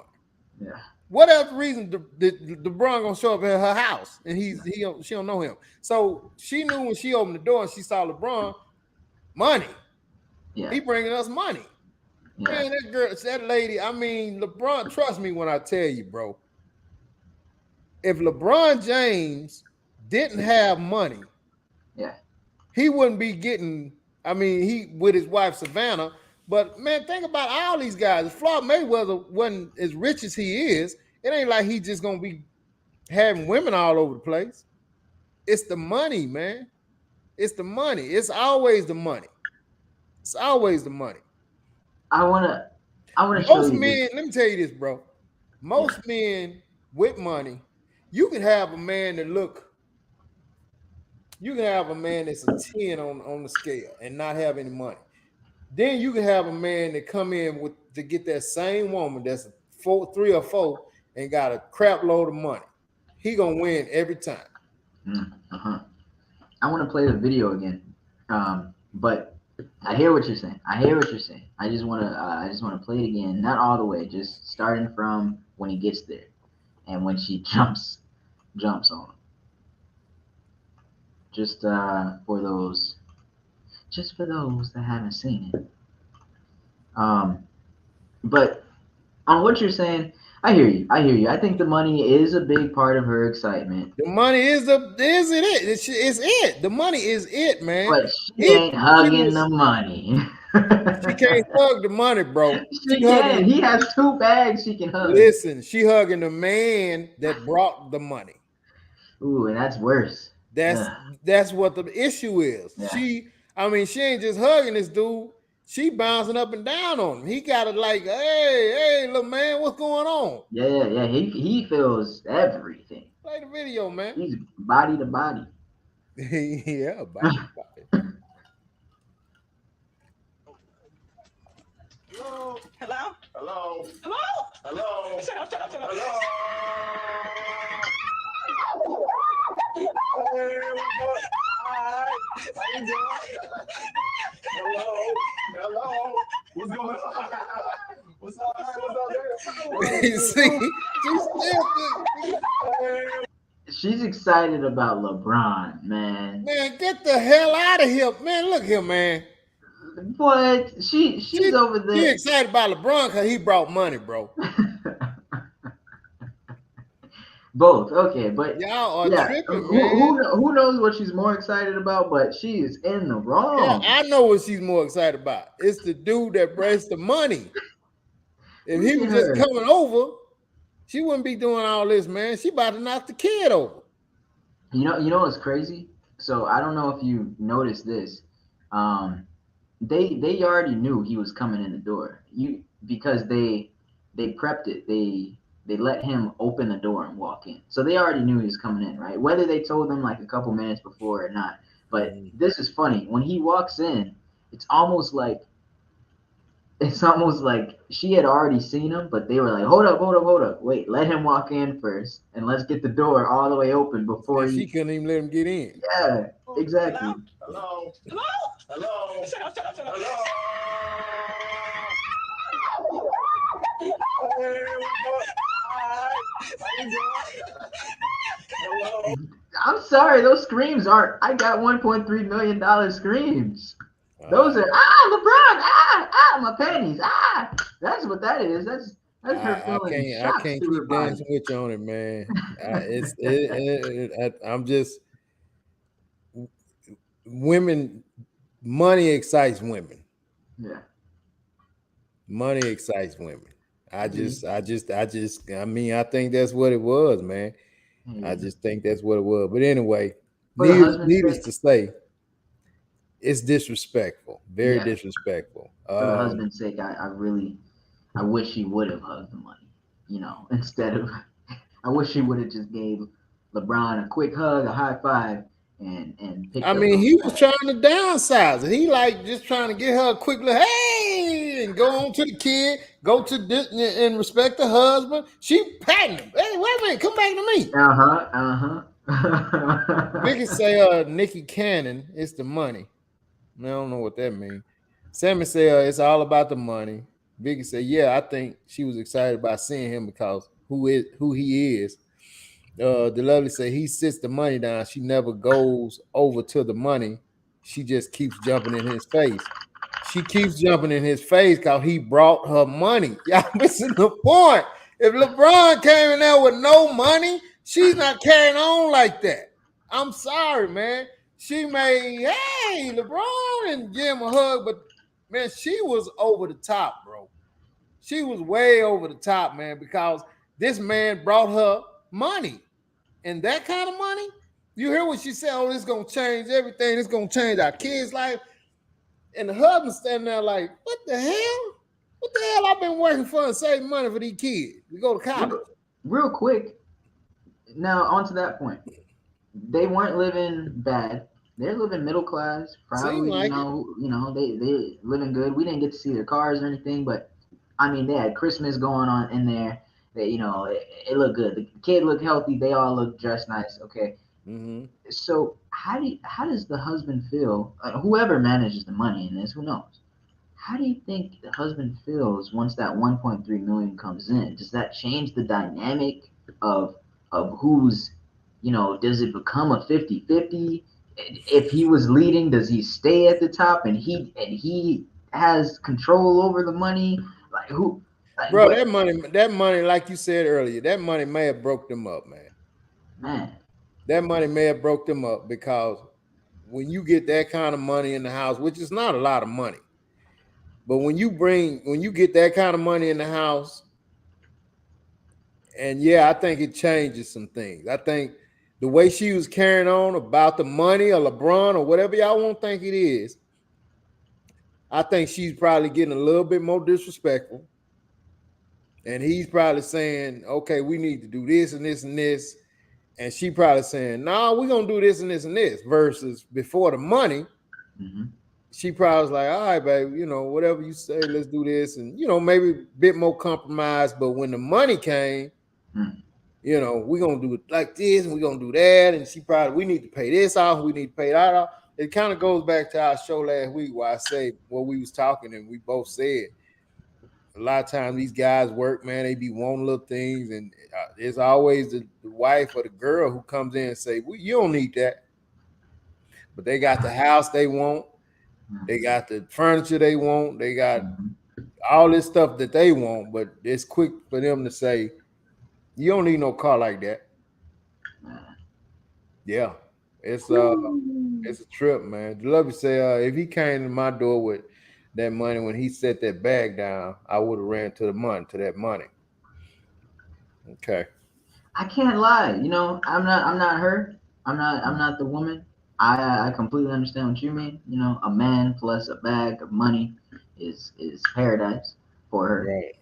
yeah. Whatever reason, LeBron gonna show up at her house, and she don't know him. So she knew when she opened the door and she saw LeBron, money. Yeah. He bringing us money. Yeah. Man, that lady. I mean, LeBron. Trust me when I tell you, bro. If LeBron James didn't have money, yeah, he wouldn't be getting. I mean, he with his wife Savannah, But man, think about all these guys. If Floyd Mayweather wasn't as rich as he is, it ain't like he's just gonna be having women all over the place. It's the money, man. It's the money. It's always the money. It's always the money. I wanna Most men, let me tell you this, bro. Most men with money, you can have a man that you can have a man that's a 10 on the scale and not have any money. Then you can have a man that come in with to get that same woman that's 3 or 4 and got a crap load of money. He gonna win every time. I want to play the video again, but I hear what you're saying. I just want to play it again, not all the way, just starting from when he gets there, and when she jumps on him. Just for those that haven't seen it. But on what you're saying, I hear you. I think the money is a big part of her excitement. The money is it. It's it. The money is it, man. But she ain't hugging the money. She can't hug the money, bro. She can. He has 2 bags she can hug. Listen, she hugging the man that brought the money. Ooh, and that's worse. That's what the issue is. Yeah. She ain't just hugging this dude. She bouncing up and down on him. He got it like, hey, little man, what's going on? Yeah. He feels everything. Play the video, man. He's body to body. Yeah, body to body. Hello? Hello? Hello? Hello? Shut up. Hello? Hi. How you doing? Hello? What's going on? What's up there? See? She's excited about LeBron, man. Man, get the hell out of here. Man, look here, man. But she's over there. She excited about LeBron because he brought money, bro. Both, okay, but y'all are tripping, man. Who knows what she's more excited about? But she is in the wrong. Yeah, I know what she's more excited about. It's the dude that brings the money. If he was just coming over, she wouldn't be doing all this, man. She about to knock the kid over. You know what's crazy? So I don't know if you noticed this. They already knew he was coming in the door. Because they prepped it. They let him open the door and walk in. So they already knew he was coming in, right? Whether they told them like a couple minutes before or not. But this is funny. When he walks in, it's almost like she had already seen him, but they were like, hold up. Wait, let him walk in first and let's get the door all the way open before she couldn't even let him get in. Yeah, exactly. Hello? Shut up. Hello? I'm sorry, those screams aren't. I got $1.3 million screams. Those are LeBron, my panties, That's what that is. That's her feeling. I can't keep dancing with you on it, man. I'm just women. Money excites women. Yeah. Money excites women. I think that's what it was, man. I just think that's what it was. But anyway, needless to say, it's disrespectful. Very disrespectful. For the husband's sake, I wish he would have hugged the money. Instead of, I wish he would have just gave LeBron a quick hug, a high five, and picked up. He was trying to downsize it. He like just trying to get her a quick little hey and go on to the kid, go to this and respect the husband. She patting him. Hey, wait a minute, come back to me. Vicky say Nikki Cannon, it's the money. I don't know what that means. Sammy say it's all about the money. Vicky say, yeah, I think she was excited about seeing him because who he is. The lovely say he sits the money down. She never goes over to the money. She just keeps jumping in his face. She keeps jumping in his face because he brought her money. Y'all missing the point. If LeBron came in there with no money, she's not carrying on like that. I'm sorry, man. She may, hey, LeBron, and give him a hug, but man, she was over the top, bro. She was way over the top, man, because this man brought her money. And that kind of money, you hear what she said, oh, this is going to change everything. It's going to change our kids' life. And the husband standing there like, what the hell? What the hell I've been working for and saving money for these kids? We go to college. Real quick, now on to that point. They weren't living bad. They're living middle class, probably. Like they living good. We didn't get to see their cars or anything, but I mean, they had Christmas going on in there. They, it looked good. The kid looked healthy. They all looked dressed nice. Okay. Mm-hmm. So how does the husband feel? Whoever manages the money in this, who knows? How do you think the husband feels once that 1.3 million comes in? Does that change the dynamic of who's, does it become a 50-50? If he was leading, does he stay at the top and he has control over the money? Like who? Like bro, what? that money, like you said earlier, that money may have broke them up, man. That money may have broke them up because when you get that kind of money in the house, which is not a lot of money, but when you get that kind of money in the house, and yeah, I think it changes some things. I think the way she was carrying on about the money or LeBron or whatever y'all won't think it is, I think she's probably getting a little bit more disrespectful. And he's probably saying, okay, we need to do this and this and this. And she probably saying, no, we're going to do this and this and this. Versus before the money, she probably was like, all right, baby, whatever you say, let's do this. And, maybe a bit more compromise. But when the money came, we're going to do it like this and we're going to do that. And she probably, we need to pay this off. We need to pay that off. It kind of goes back to our show last week where I say what we was talking and we both said, a lot of times these guys work, man, they be wanting little things. And there's always the wife or the girl who comes in and say, well, you don't need that. But they got the house they want. They got the furniture they want. They got all this stuff that they want. But it's quick for them to say, you don't need no car like that. Yeah. It's a trip, man. Love to say if he came to my door with that money when he set that bag down, I would have ran to that money. Okay. I can't lie. I'm not her. I'm not the woman. I completely understand what you mean. A man plus a bag of money is paradise for her. Right.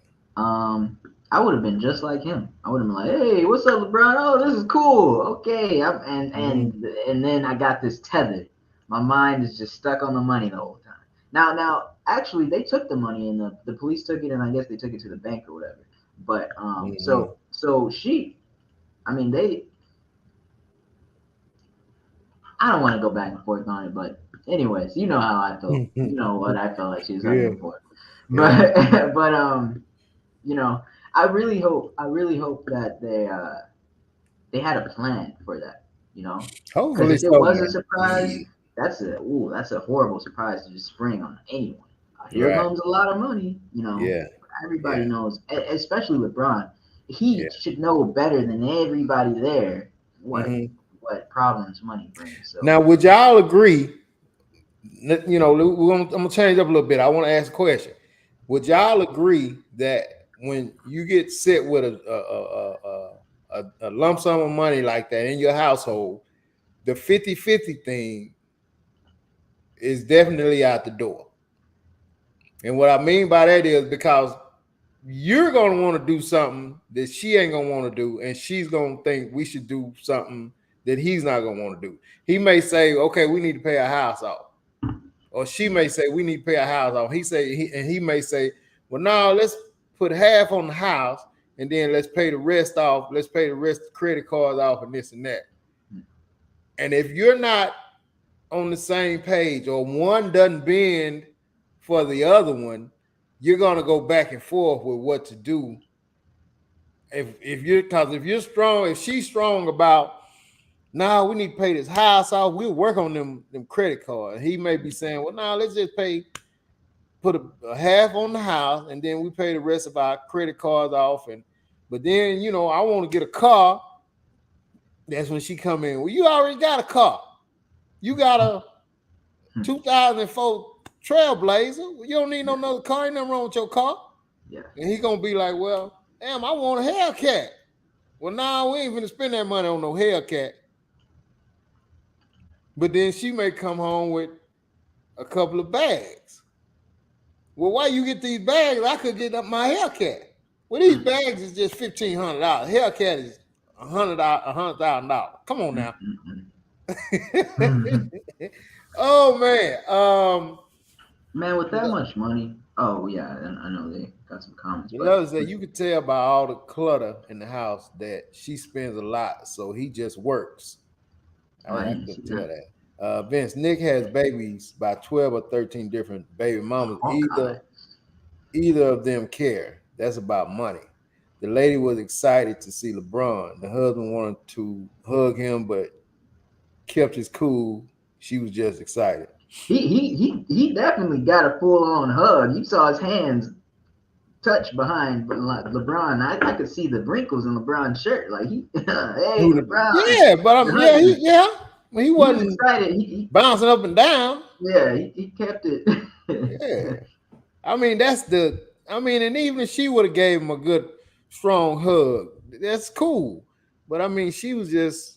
I would have been just like him. I would have been like, hey, what's up, LeBron? Oh, this is cool. Okay. And then I got this tethered. My mind is just stuck on the money the whole time. Now, actually, they took the money and the police took it, and I guess they took it to the bank or whatever. But so she, I mean, I don't want to go back and forth on it, but anyways, you know how I felt. You know what I felt like she was arguing for. But I really hope that they had a plan for that. Hopefully, if it was a surprise. That's a horrible surprise to just spring on anyone. Here comes a lot of money, Yeah. Everybody knows, especially LeBron. He should know better than everybody there what problems money brings. So. Now, would y'all agree? I'm gonna change up a little bit. I want to ask a question. Would y'all agree that when you get set with a lump sum of money like that in your household, the 50-50 thing is definitely out the door? And what I mean by that is because you're going to want to do something that she ain't going to want to do, and she's going to think we should do something that he's not going to want to do. He may say, okay, we need to pay our house off. Or she may say, we need to pay our house off. He may say, well, no, let's put half on the house, and then let's pay the rest off. Let's pay the rest of the credit cards off and this and that. And if you're not on the same page or one doesn't bend for the other one, you're going to go back and forth with what to do. If you're strong, if she's strong about, we need to pay this house off, we'll work on them credit cards. He may be saying, well, let's just put a half on the house, and then we pay the rest of our credit cards off. But then, I want to get a car. That's when she come in. Well, you already got a car. You got a 2004 trailblazer. You don't need no another car. Ain't nothing wrong with your car. Yeah. And he gonna be like, well, damn, I want a Hellcat. Well, nah, we ain't gonna spend that money on no Hellcat. But then she may come home with a couple of bags. Well, why you get these bags? I could get up my Hellcat. Well, these bags is just $1,500. Hellcat is $100,000. Come on now. Oh man. Man, with that much money. Oh yeah, I know they got some comments. Love say you could tell by all the clutter in the house that she spends a lot, so he just works. I could tell that. Vince, Nick has babies by 12 or 13 different baby mamas. Either of them care. That's about money. The lady was excited to see LeBron. The husband wanted to hug him, but kept his cool. She was just excited. He definitely got a full on hug. You saw his hands touch behind LeBron. I could see the wrinkles in LeBron's shirt. Like hey, LeBron. Yeah, but he wasn't excited. He bouncing up and down. Yeah, he kept it. Yeah, I mean and even if she would have gave him a good strong hug, that's cool. But I mean, she was just,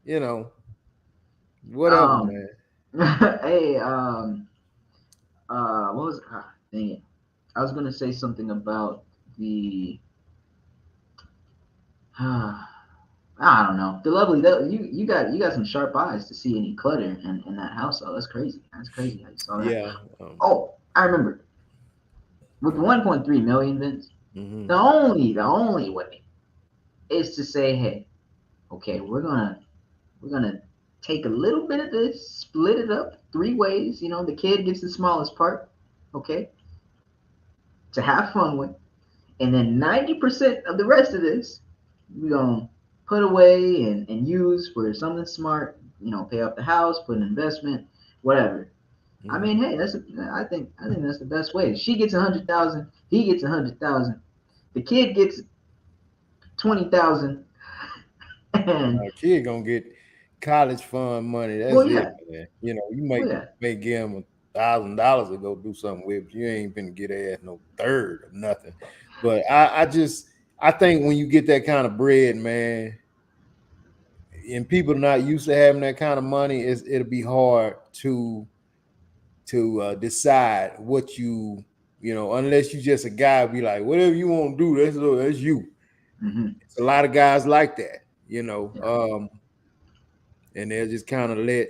whatever, man. Hey, what was dang it? I was gonna say something about the I don't know. The lovely you got some sharp eyes to see any clutter in that house. Oh, that's crazy. That's crazy. I saw that. Yeah. I remember. With the 1.3 million, Vince, the only way is to say, hey, okay, we're gonna take a little bit of this, split it up 3 ways. The kid gets the smallest part, okay, to have fun with, and then 90% of the rest of this we're gonna put away and use for something smart. Pay off the house, put an investment, whatever. I mean, hey, I think that's the best way. She gets 100,000, he gets 100,000, the kid gets 20,000, and the kid gonna get college fund money. That's it, man. You may give him $1,000 to go do something with, but you ain't gonna get ass no third or nothing. But I think when you get that kind of bread, man, and people not used to having that kind of money, it'll be hard to decide what unless you just a guy be like, whatever you want to do, that's you. It's a lot of guys like that, and they'll just kind of let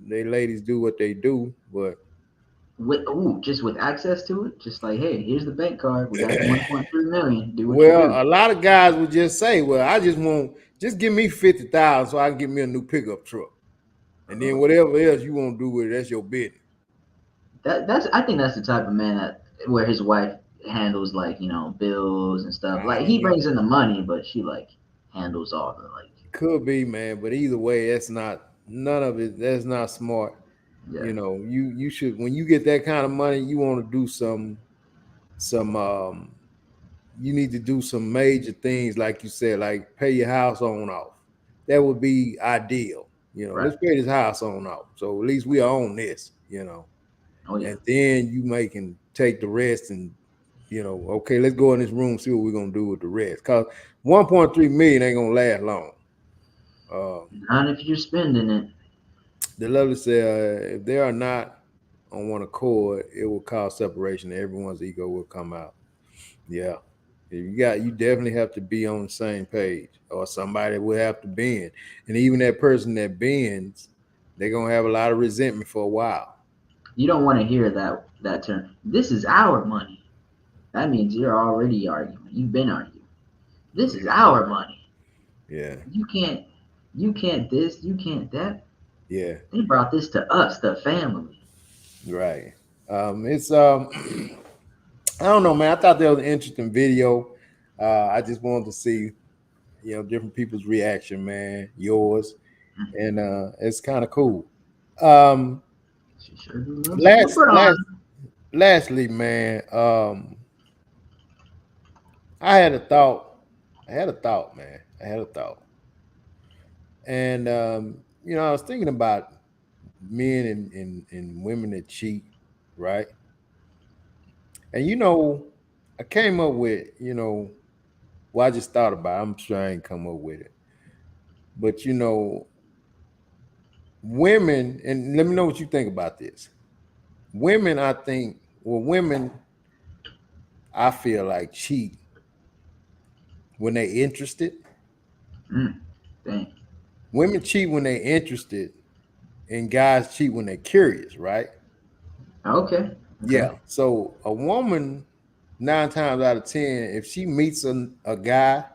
they ladies do what they do, but just with access to it, just like, hey, here's the bank card, we got 1.3 million. Do what you do. A lot of guys would just say, well, I just give me 50,000 so I can get me a new pickup truck, and then whatever else you want to do with it, that's your business. I think that's the type of man where his wife handles bills and stuff. Like he brings in the money, but she handles all the Could be, man, but either way, that's not none of it. That's not smart. Yeah. You should, when you get that kind of money, you want to do some you need to do some major things, like you said, like pay your house on off. That would be ideal. Right. Let's pay this house on off, so at least we own this. Oh, yeah. And then you can take the rest and okay, let's go in this room, see what we're gonna do with the rest. Cause 1.3 million ain't gonna last long. Not if you're spending it. The lovely said, if they are not on one accord, it will cause separation. Everyone's ego will come out. Yeah. You definitely have to be on the same page, or somebody will have to bend. And even that person that bends, they're gonna have a lot of resentment for a while. You don't want to hear that term. This is our money. That means you're already arguing. You've been arguing. This is our money. Yeah. You can't this, you can't that. Yeah. They brought this to us, the family. Right. It's I don't know, man. I thought that was an interesting video. I just wanted to see, different people's reaction, man. Yours, and it's kind of cool. Lastly, man, I had a thought, man. And I was thinking about men and women that cheat, right? And you know, I came up with, well, I just thought about it. I'm sure I ain't come up with it. But women, and let me know what you think about this. Women, I think, well, women, I feel like cheat when they interested. Dang. Women cheat when they interested, and guys cheat when they're curious, right? Okay. Okay. Yeah. So a woman, 9 times out of 10, if she meets a guy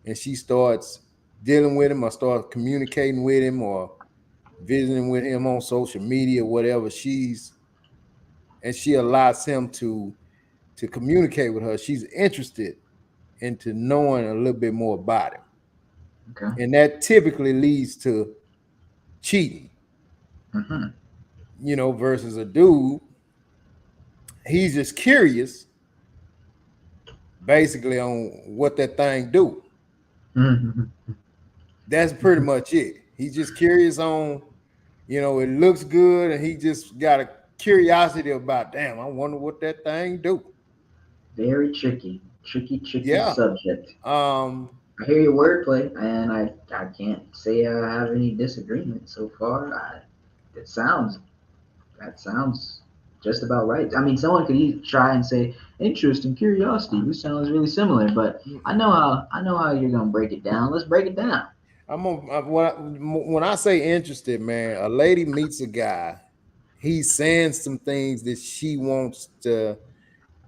and she starts dealing with him or start communicating with him or visiting with him on social media, whatever, and she allows him to communicate with her, she's interested into knowing a little bit more about him. Okay. And that typically leads to cheating, Mm-hmm. versus a dude, he's just curious basically on what that thing do. Mm-hmm. That's pretty much it. He's just curious on, it looks good, and he just got a curiosity about, damn, I wonder what that thing do. Very tricky Yeah. subject. Um, I hear your wordplay, and I can't say I have any disagreement so far. It sounds that sounds just about right. I mean, someone could try and say interest and curiosity. This sounds really similar, but I know how you're gonna break it down. Let's break it down. when I say interested, man, a lady meets a guy, he's saying some things that she wants to,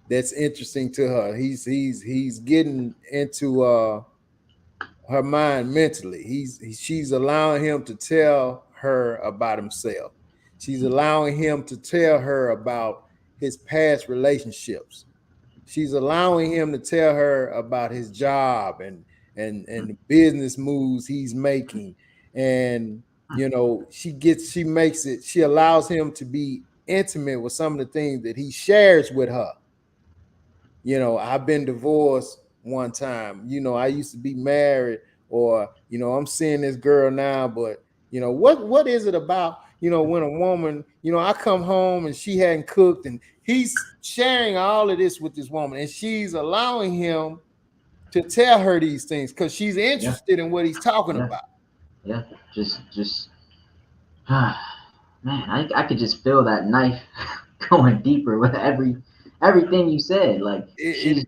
that's interesting to her. He's getting into her mind mentally. She's allowing him to tell her about himself. She's allowing him to tell her about his past relationships. She's allowing him to tell her about his job and the business moves he's making. And she allows him to be intimate with some of the things that he shares with her. I've been divorced one time. I used to be married, or I'm seeing this girl now, but what is it about, when a woman, I come home and she hadn't cooked, and he's sharing all of this with this woman, and she's allowing him to tell her these things because she's Yeah, interested in what he's talking yeah, about. yeah. Just man, I could just feel that knife going deeper with everything you said. Like It, she's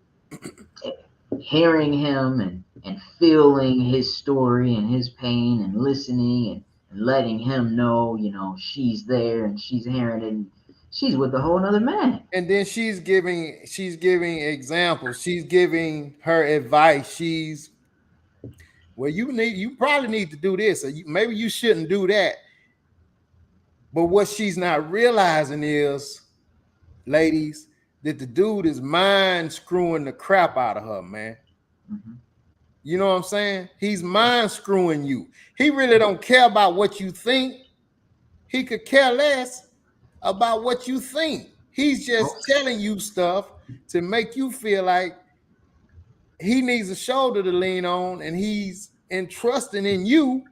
hearing him and feeling his story and his pain and listening and letting him know, she's there and she's hearing it and she's with a whole nother man. and then she's giving examples, she's giving her advice, you probably need to do this, or maybe you shouldn't do that. But what she's not realizing is, ladies, that the dude is mind screwing the crap out of her, man. Mm-hmm. You know what I'm saying? He's mind screwing you. He really don't care about what you think. He could care less about what you think. He's just telling you stuff to make you feel like he needs a shoulder to lean on, and he's entrusting in you.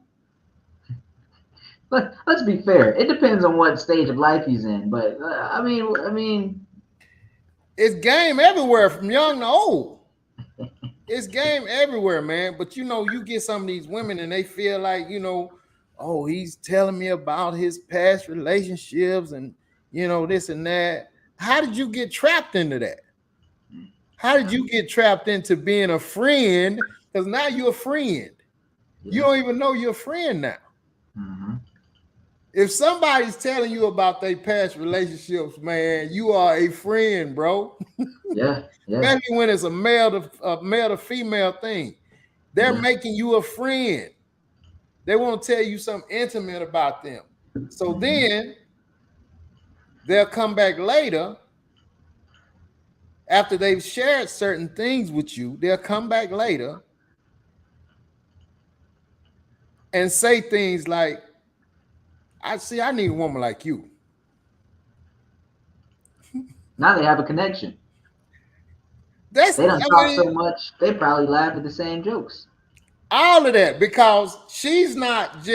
Let's be fair. It depends on what stage of life he's in, but I mean, It's game everywhere from young to old. It's game everywhere, man. But you get some of these women and they feel like, oh, he's telling me about his past relationships and this and that. How did you get trapped into that? How did you get trapped into being a friend? Because now you're a friend. yeah. You don't even know you're a friend now. Mm-hmm. If somebody's telling you about their past relationships, man, you are a friend, bro. Yeah, yeah. Especially when it's a male to female thing. They're making you a friend. They want to tell you something intimate about them. So then they'll come back later after they've shared certain things with you. They'll come back later and say things like, I need a woman like you. Now they have a connection. That's, They don't talk so much. They probably laugh at the same jokes. All of that, because he's not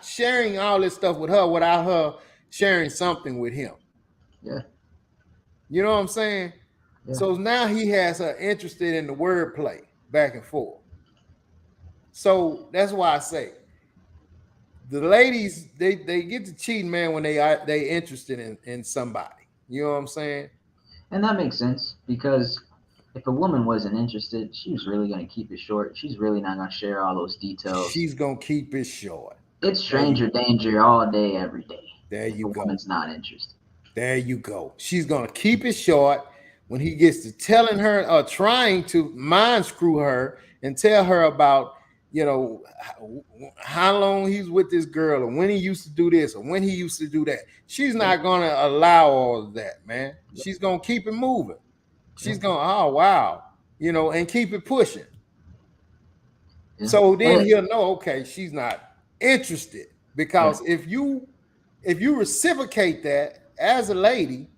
sharing all this stuff with her without her sharing something with him. Yeah. You know what I'm saying? Yeah. So now he has her interested in the wordplay back and forth. So that's why I say the ladies, they get to cheating, man, when they interested in somebody. You know what I'm saying? And that makes sense, because if a woman wasn't interested, she was really going to keep it short. She's really not going to share all those details. She's gonna keep it short. It's stranger danger all day, every day. There If you a go. woman's not interested. There you go. She's gonna keep it short when he gets to telling her or trying to mind screw her and tell her about, you know, how long he's with this girl or when he used to do this or when he used to do that. She's not gonna allow all of that, man. She's gonna keep it moving. She's gonna, oh wow, you know, and keep it pushing. Yeah. So then he'll know, okay, she's not interested. Because if you reciprocate that as a lady,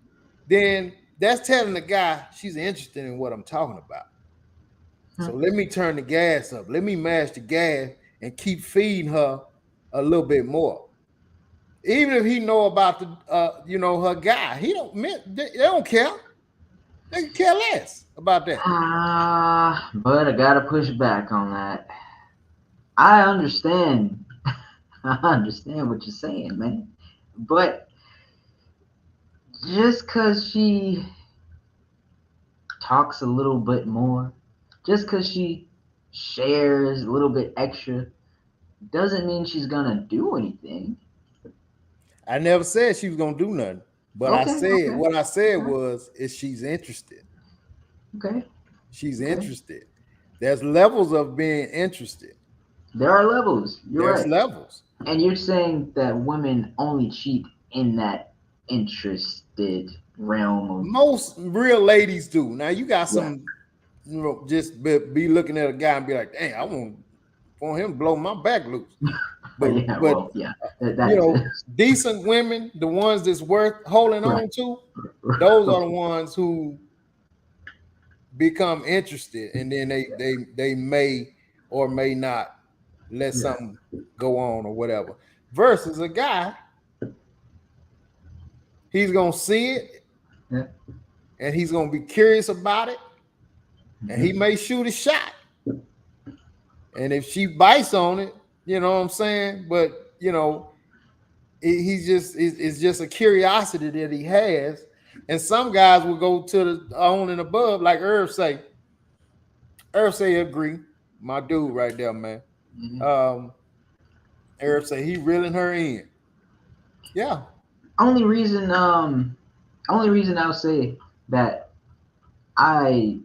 then that's telling the guy she's interested in what I'm talking about. So let me turn the gas up. Let me mash the gas and keep feeding her a little bit more. Even if he know about the you know, her guy, they don't care. They can care less about that. But I gotta push back on that. I understand. I understand what you're saying, man. But just because she talks a little bit more, just because she shares a little bit extra, doesn't mean she's gonna do anything. I never said she was gonna do nothing, but what I said was, is she's interested. Okay. She's interested. There's levels of being interested. There are levels. There's right. levels. And you're saying that women only cheat in that interested realm of... Most real ladies do. Now you got some, you know, just be looking at a guy and be like, dang, I want him to blow my back loose. But you know, decent women, the ones that's worth holding on to, those are the ones who become interested, and then they may or may not let something go on or whatever. Versus a guy, he's gonna see it, and he's gonna be curious about it, and he may shoot a shot. And if she bites on it, you know what I'm saying? But you know, it's just a curiosity that he has. And some guys will go to the on and above, like Irv say. Irv say agree. My dude right there, man. Irv say he reeling her in. Yeah. Only reason I'll say that I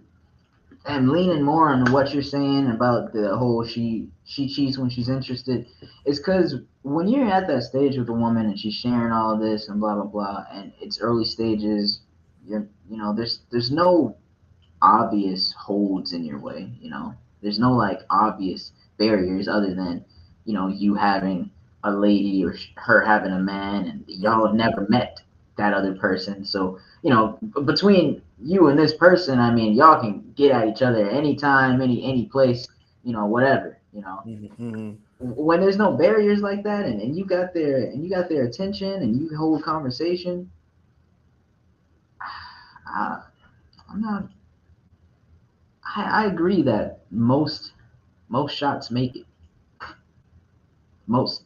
am leaning more on what you're saying about the whole she cheats when she's interested is because when you're at that stage with a woman and she's sharing all this and blah blah blah, and it's early stages, there's no obvious holds in your way. There's no like obvious barriers other than you having a lady or her having a man, and y'all have never met that other person. So between you and this person, I mean, y'all can get at each other anytime, any place, whatever. When there's no barriers like that, and you got their attention, and you hold conversation, I'm not. I agree that most shots make it. Most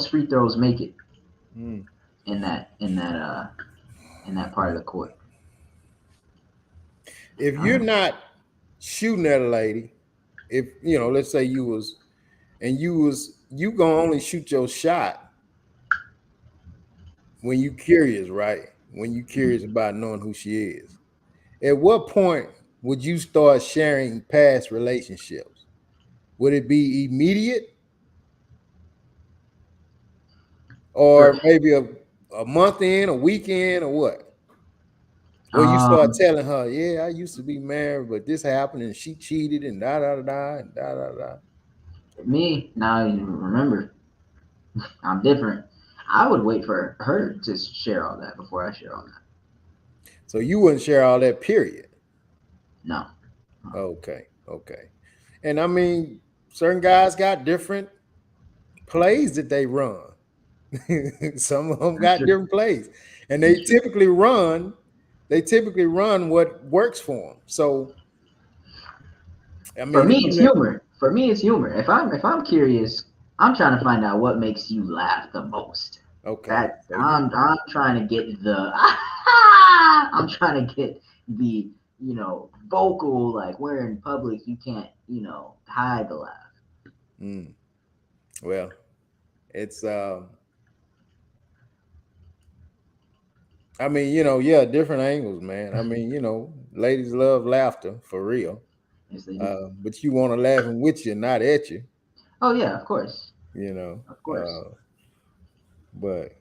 free throws make it in that part of the court. If you're not shooting at a lady, if let's say you gonna only shoot your shot when you curious, right? When you curious about knowing who she is. At what point would you start sharing past relationships? Would it be immediate? Or maybe a month in, a weekend, or what? Or you start telling her, yeah, I used to be married, but this happened and she cheated and da da da and da da da. Me, now you remember, I'm different. I would wait for her to share all that before I share all that. So you wouldn't share all that, period? No. Okay. And I mean, certain guys got different plays that they run. Some of them got different plays, and they typically run what works for them. So, I For mean, me, it's humor. For me, it's humor. If I'm curious, I'm trying to find out what makes you laugh the most. okay, That so I'm trying to get the I'm trying to get the vocal, like where in public you can't hide the laugh. well, it's I mean, yeah, different angles, man. I mean, ladies love laughter for real. Yes, they do. But you want to laugh with you, not at you, Oh yeah, of course, you know. of course. But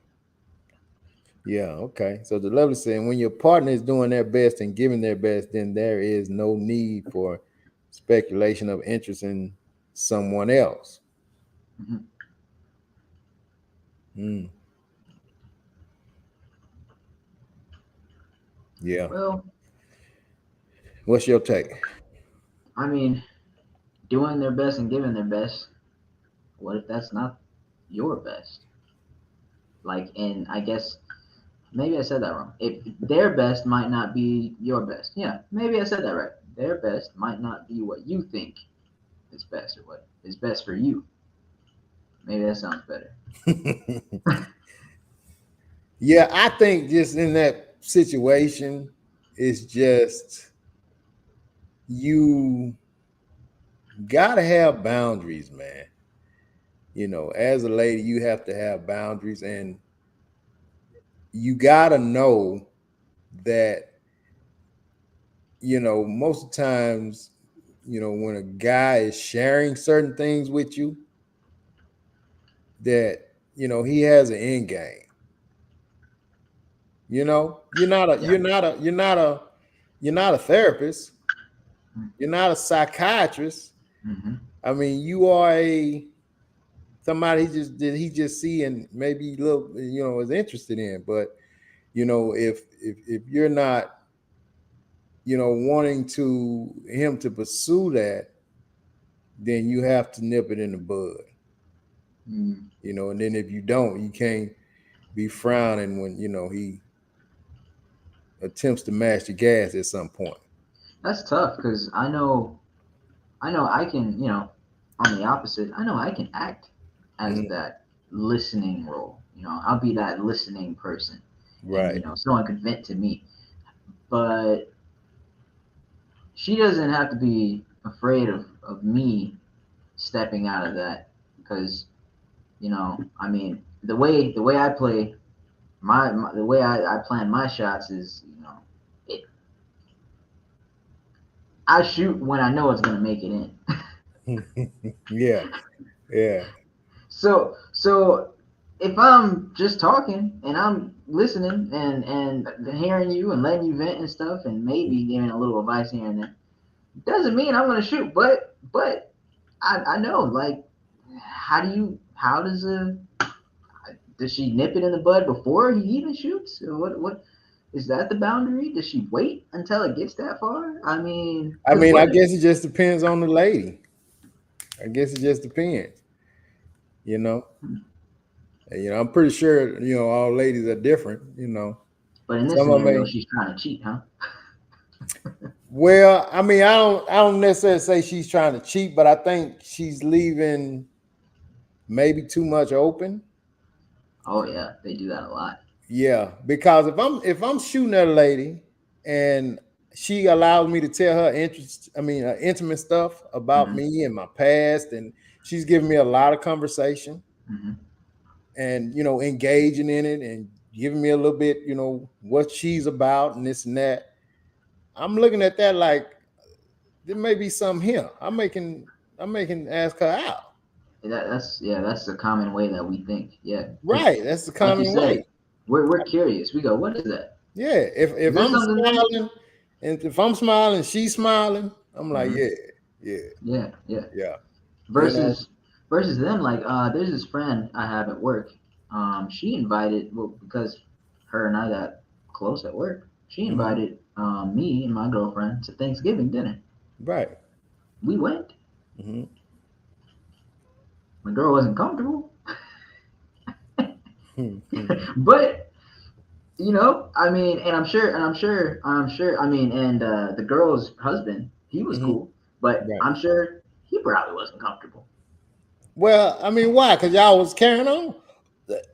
yeah, okay. So the lovely saying, when your partner is doing their best and giving their best, then there is no need for speculation of interest in someone else. Mhm. Mm. Yeah. Well, What's your take? I mean, doing their best and giving their best. What if that's not your best? Like, and I guess maybe I said that wrong. If their best might not be your best. Yeah, maybe I said that right. Their best might not be what you think is best or what is best for you. Maybe that sounds better. Yeah, I think just in that situation, it's just you gotta have boundaries, man. As a lady, you have to have boundaries, and you gotta know that, most of the times, when a guy is sharing certain things with you, that, he has an end game. You're not a, Yeah. you're not a therapist. You're not a psychiatrist. Mm-hmm. I mean, you are somebody he just see and maybe little, is interested in. But, if you're not, wanting him to pursue that, then you have to nip it in the bud. Mm. And then if you don't, you can't be frowning when, he attempts to mash the gas at some point. That's tough because I know I can, on the opposite, I know I can act as that listening role. I'll be that listening person, and Right. someone could vent to me, but she doesn't have to be afraid of me stepping out of that because I mean the way I play the way I plan my shots is it I shoot when I know it's gonna make it in. Yeah. Yeah. So if I'm just talking and I'm listening and hearing you and letting you vent and stuff and maybe giving a little advice here and there, doesn't mean I'm gonna shoot. But I know, like, how does she nip it in the bud before he even shoots? Or what is that the boundary? Does she wait until it gets that far? I mean, I guess it just depends on the lady. I guess it just depends. You know. I'm pretty sure, all ladies are different, But in this Some of scenario, them she's trying to cheat, huh? well, I mean, I don't necessarily say she's trying to cheat, but I think she's leaving maybe too much open. Oh yeah, they do that a lot. Yeah, because if I'm shooting at a lady and she allows me to tell her intimate stuff about Mm-hmm. me and my past, and she's giving me a lot of conversation Mm-hmm. and engaging in it and giving me a little bit, what she's about and this and that. I'm looking at that like there may be something here. I'm making ask her out. That's the common way that we think. Yeah, because Right. That's the like you common way. said, we're curious. We go, what is that? Yeah. If Is if there I'm something there? smiling and if I'm smiling, she's smiling, I'm like, Mm-hmm. yeah, Yeah, yeah. yeah. You know, Versus them, like there's this friend I have at work. She invited, well, because her and I got close at work. She mhm, invited me and my girlfriend to Thanksgiving dinner. right. We went. Hmm. the girl wasn't comfortable. But you know, I mean, and I'm sure, I mean, and the girl's husband, he was cool, but Right. I'm sure he probably wasn't comfortable. Well, I mean, why? Because y'all was carrying on.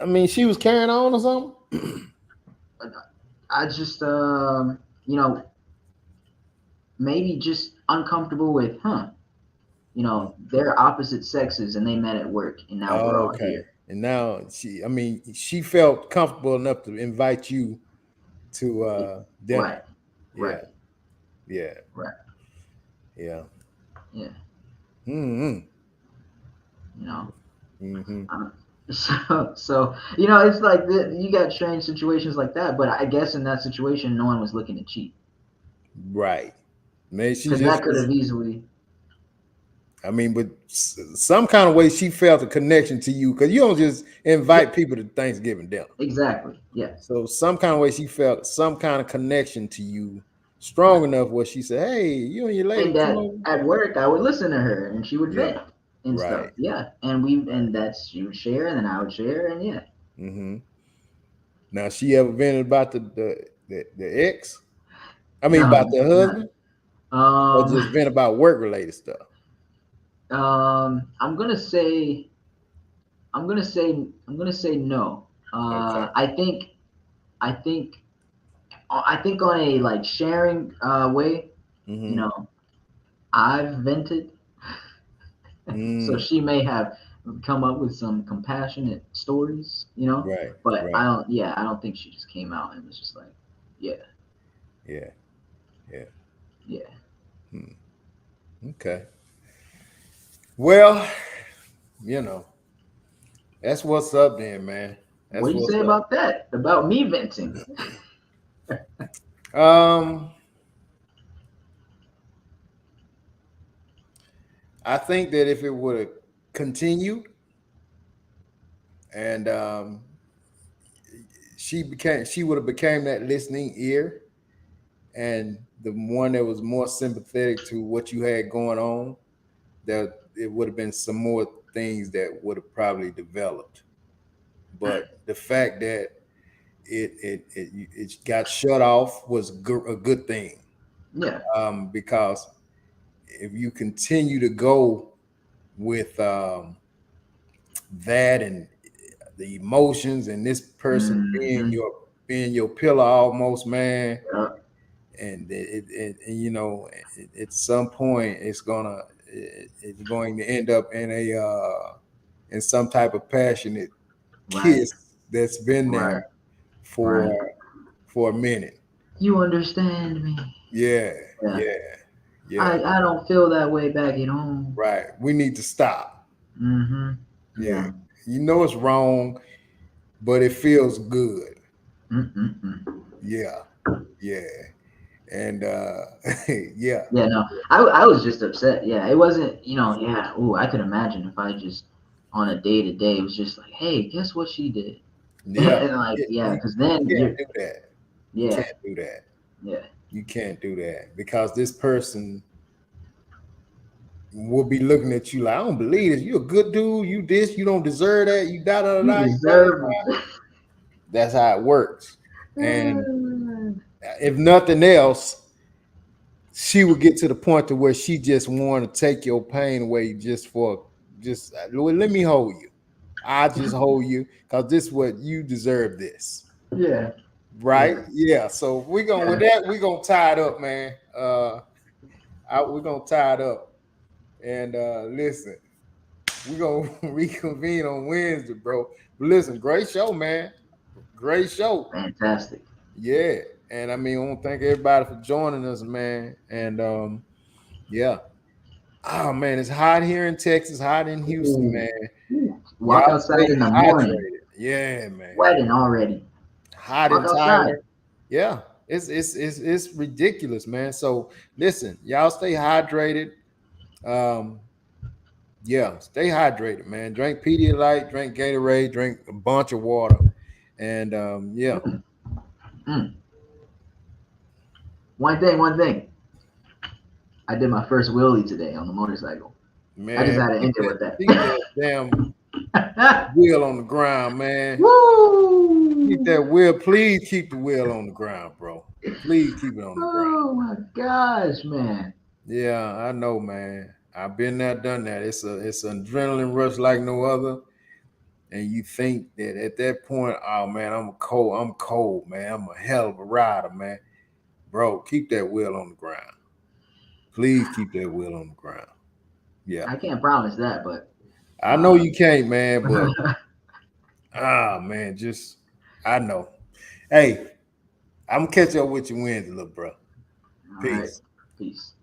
I mean, she was carrying on or something. I just, you know, maybe just uncomfortable with, you know, they're opposite sexes and they met at work, and now we're all Okay. here. And now she felt comfortable enough to invite you to dinner. Right, Yeah. Yeah. right, Yeah. yeah. Mm-hmm. You know, Mm-hmm. so you know, it's like you got strange situations like that. But I guess in that situation, no one was looking to cheat Right. Maybe she because just that could have easily. I mean, but some kind of way she felt a connection to you because you don't just invite people to Thanksgiving dinner. Exactly. Yeah. So some kind of way she felt some kind of connection to you strong enough where she said, "Hey, you and your lady And come that over." at work, I would listen to her, and she would Yeah. vent and stuff. Right. Yeah, and that's she would share, and then I would share, and yeah. Mm-hmm. Now she ever vented about the ex? I mean, No, about the not. husband, or just vent about work related stuff? I'm gonna say, I'm gonna say no. Okay. I think, I think on a like sharing way, you Mm-hmm. know, I've vented, so Mm. she may have come up with some compassionate stories, you know, Right. but Right. I don't think she just came out and was just like, yeah, Yeah. Yeah. yeah. Hmm. Okay. Well, you know, that's what's up then, man. What That's do you what's say up. about that? About me venting? Um, I think that if it would have continued and she would have became that listening ear and the one that was more sympathetic to what you had going on, that it would have been some more things that would have probably developed. But the fact that it got shut off was a good thing, Yeah. because if you continue to go with that and the emotions and this person Mm-hmm. being your pillar almost, man, Yeah. and and you know, at some point it's going to end up in a in some type of passionate Right. kiss that's been Right. there Right. for a minute. You understand me? Yeah, Yeah. yeah, yeah. I don't feel that way back at home. Right. We need to stop. Mm-hmm. Yeah. Yeah. You know it's wrong, but it feels good. Mm-mm-mm. Yeah. Yeah. And yeah. Yeah, no, I was just upset. Yeah, it wasn't, you know, yeah. Oh, I could imagine if I just on a day to day, it was just like, hey, guess what she did? Yeah. And like, yeah, You because then can't you're, do that. You yeah, can't do that. yeah, You can't do that because this person will be looking at you like, I don't believe this. You a good dude. You this. You don't deserve that. You da da you da. deserve. That's how it works. And Mm, if nothing else, she would get to the point to where she just want to take your pain away just let me hold you. I just hold you because this is what you deserve this. yeah, Right? yeah, Yeah. So we're gonna with yeah. that, we're gonna tie it up, man. We're gonna tie it up. And listen, we're gonna reconvene on Wednesday, bro. But listen, great show, man. Great show. Fantastic. Yeah. And I mean, I want to thank everybody for joining us, man. And yeah. Oh man, it's hot here in Texas, hot in Houston, Ooh, man. ooh. Walk Y'all outside stay in the morning, hydrated. Yeah, man. sweating already. Hot Walk in outside. Tyler. Yeah, it's ridiculous, man. So listen, y'all stay hydrated. Um, yeah, stay hydrated, man. Drink Pedialyte, drink Gatorade, drink a bunch of water, and yeah. Mm. One thing. I did my first wheelie today on the motorcycle. Man, I just had to end it with keep that damn wheel on the ground, man. Woo! Keep that wheel. Please keep the wheel on the ground, bro. Please keep it on the ground. Oh my gosh, man. Yeah, I know, man. I've been there, done that. It's an adrenaline rush like no other. And you think that at that point, oh man, I'm cold, man. I'm a hell of a rider, man. Bro, keep that wheel on the ground. Please keep that wheel on the ground. Yeah. I can't promise that, but I know you can't, man, but man, just I know. Hey, I'm gonna catch up with you Wednesday, little bro. all right. Peace. Peace.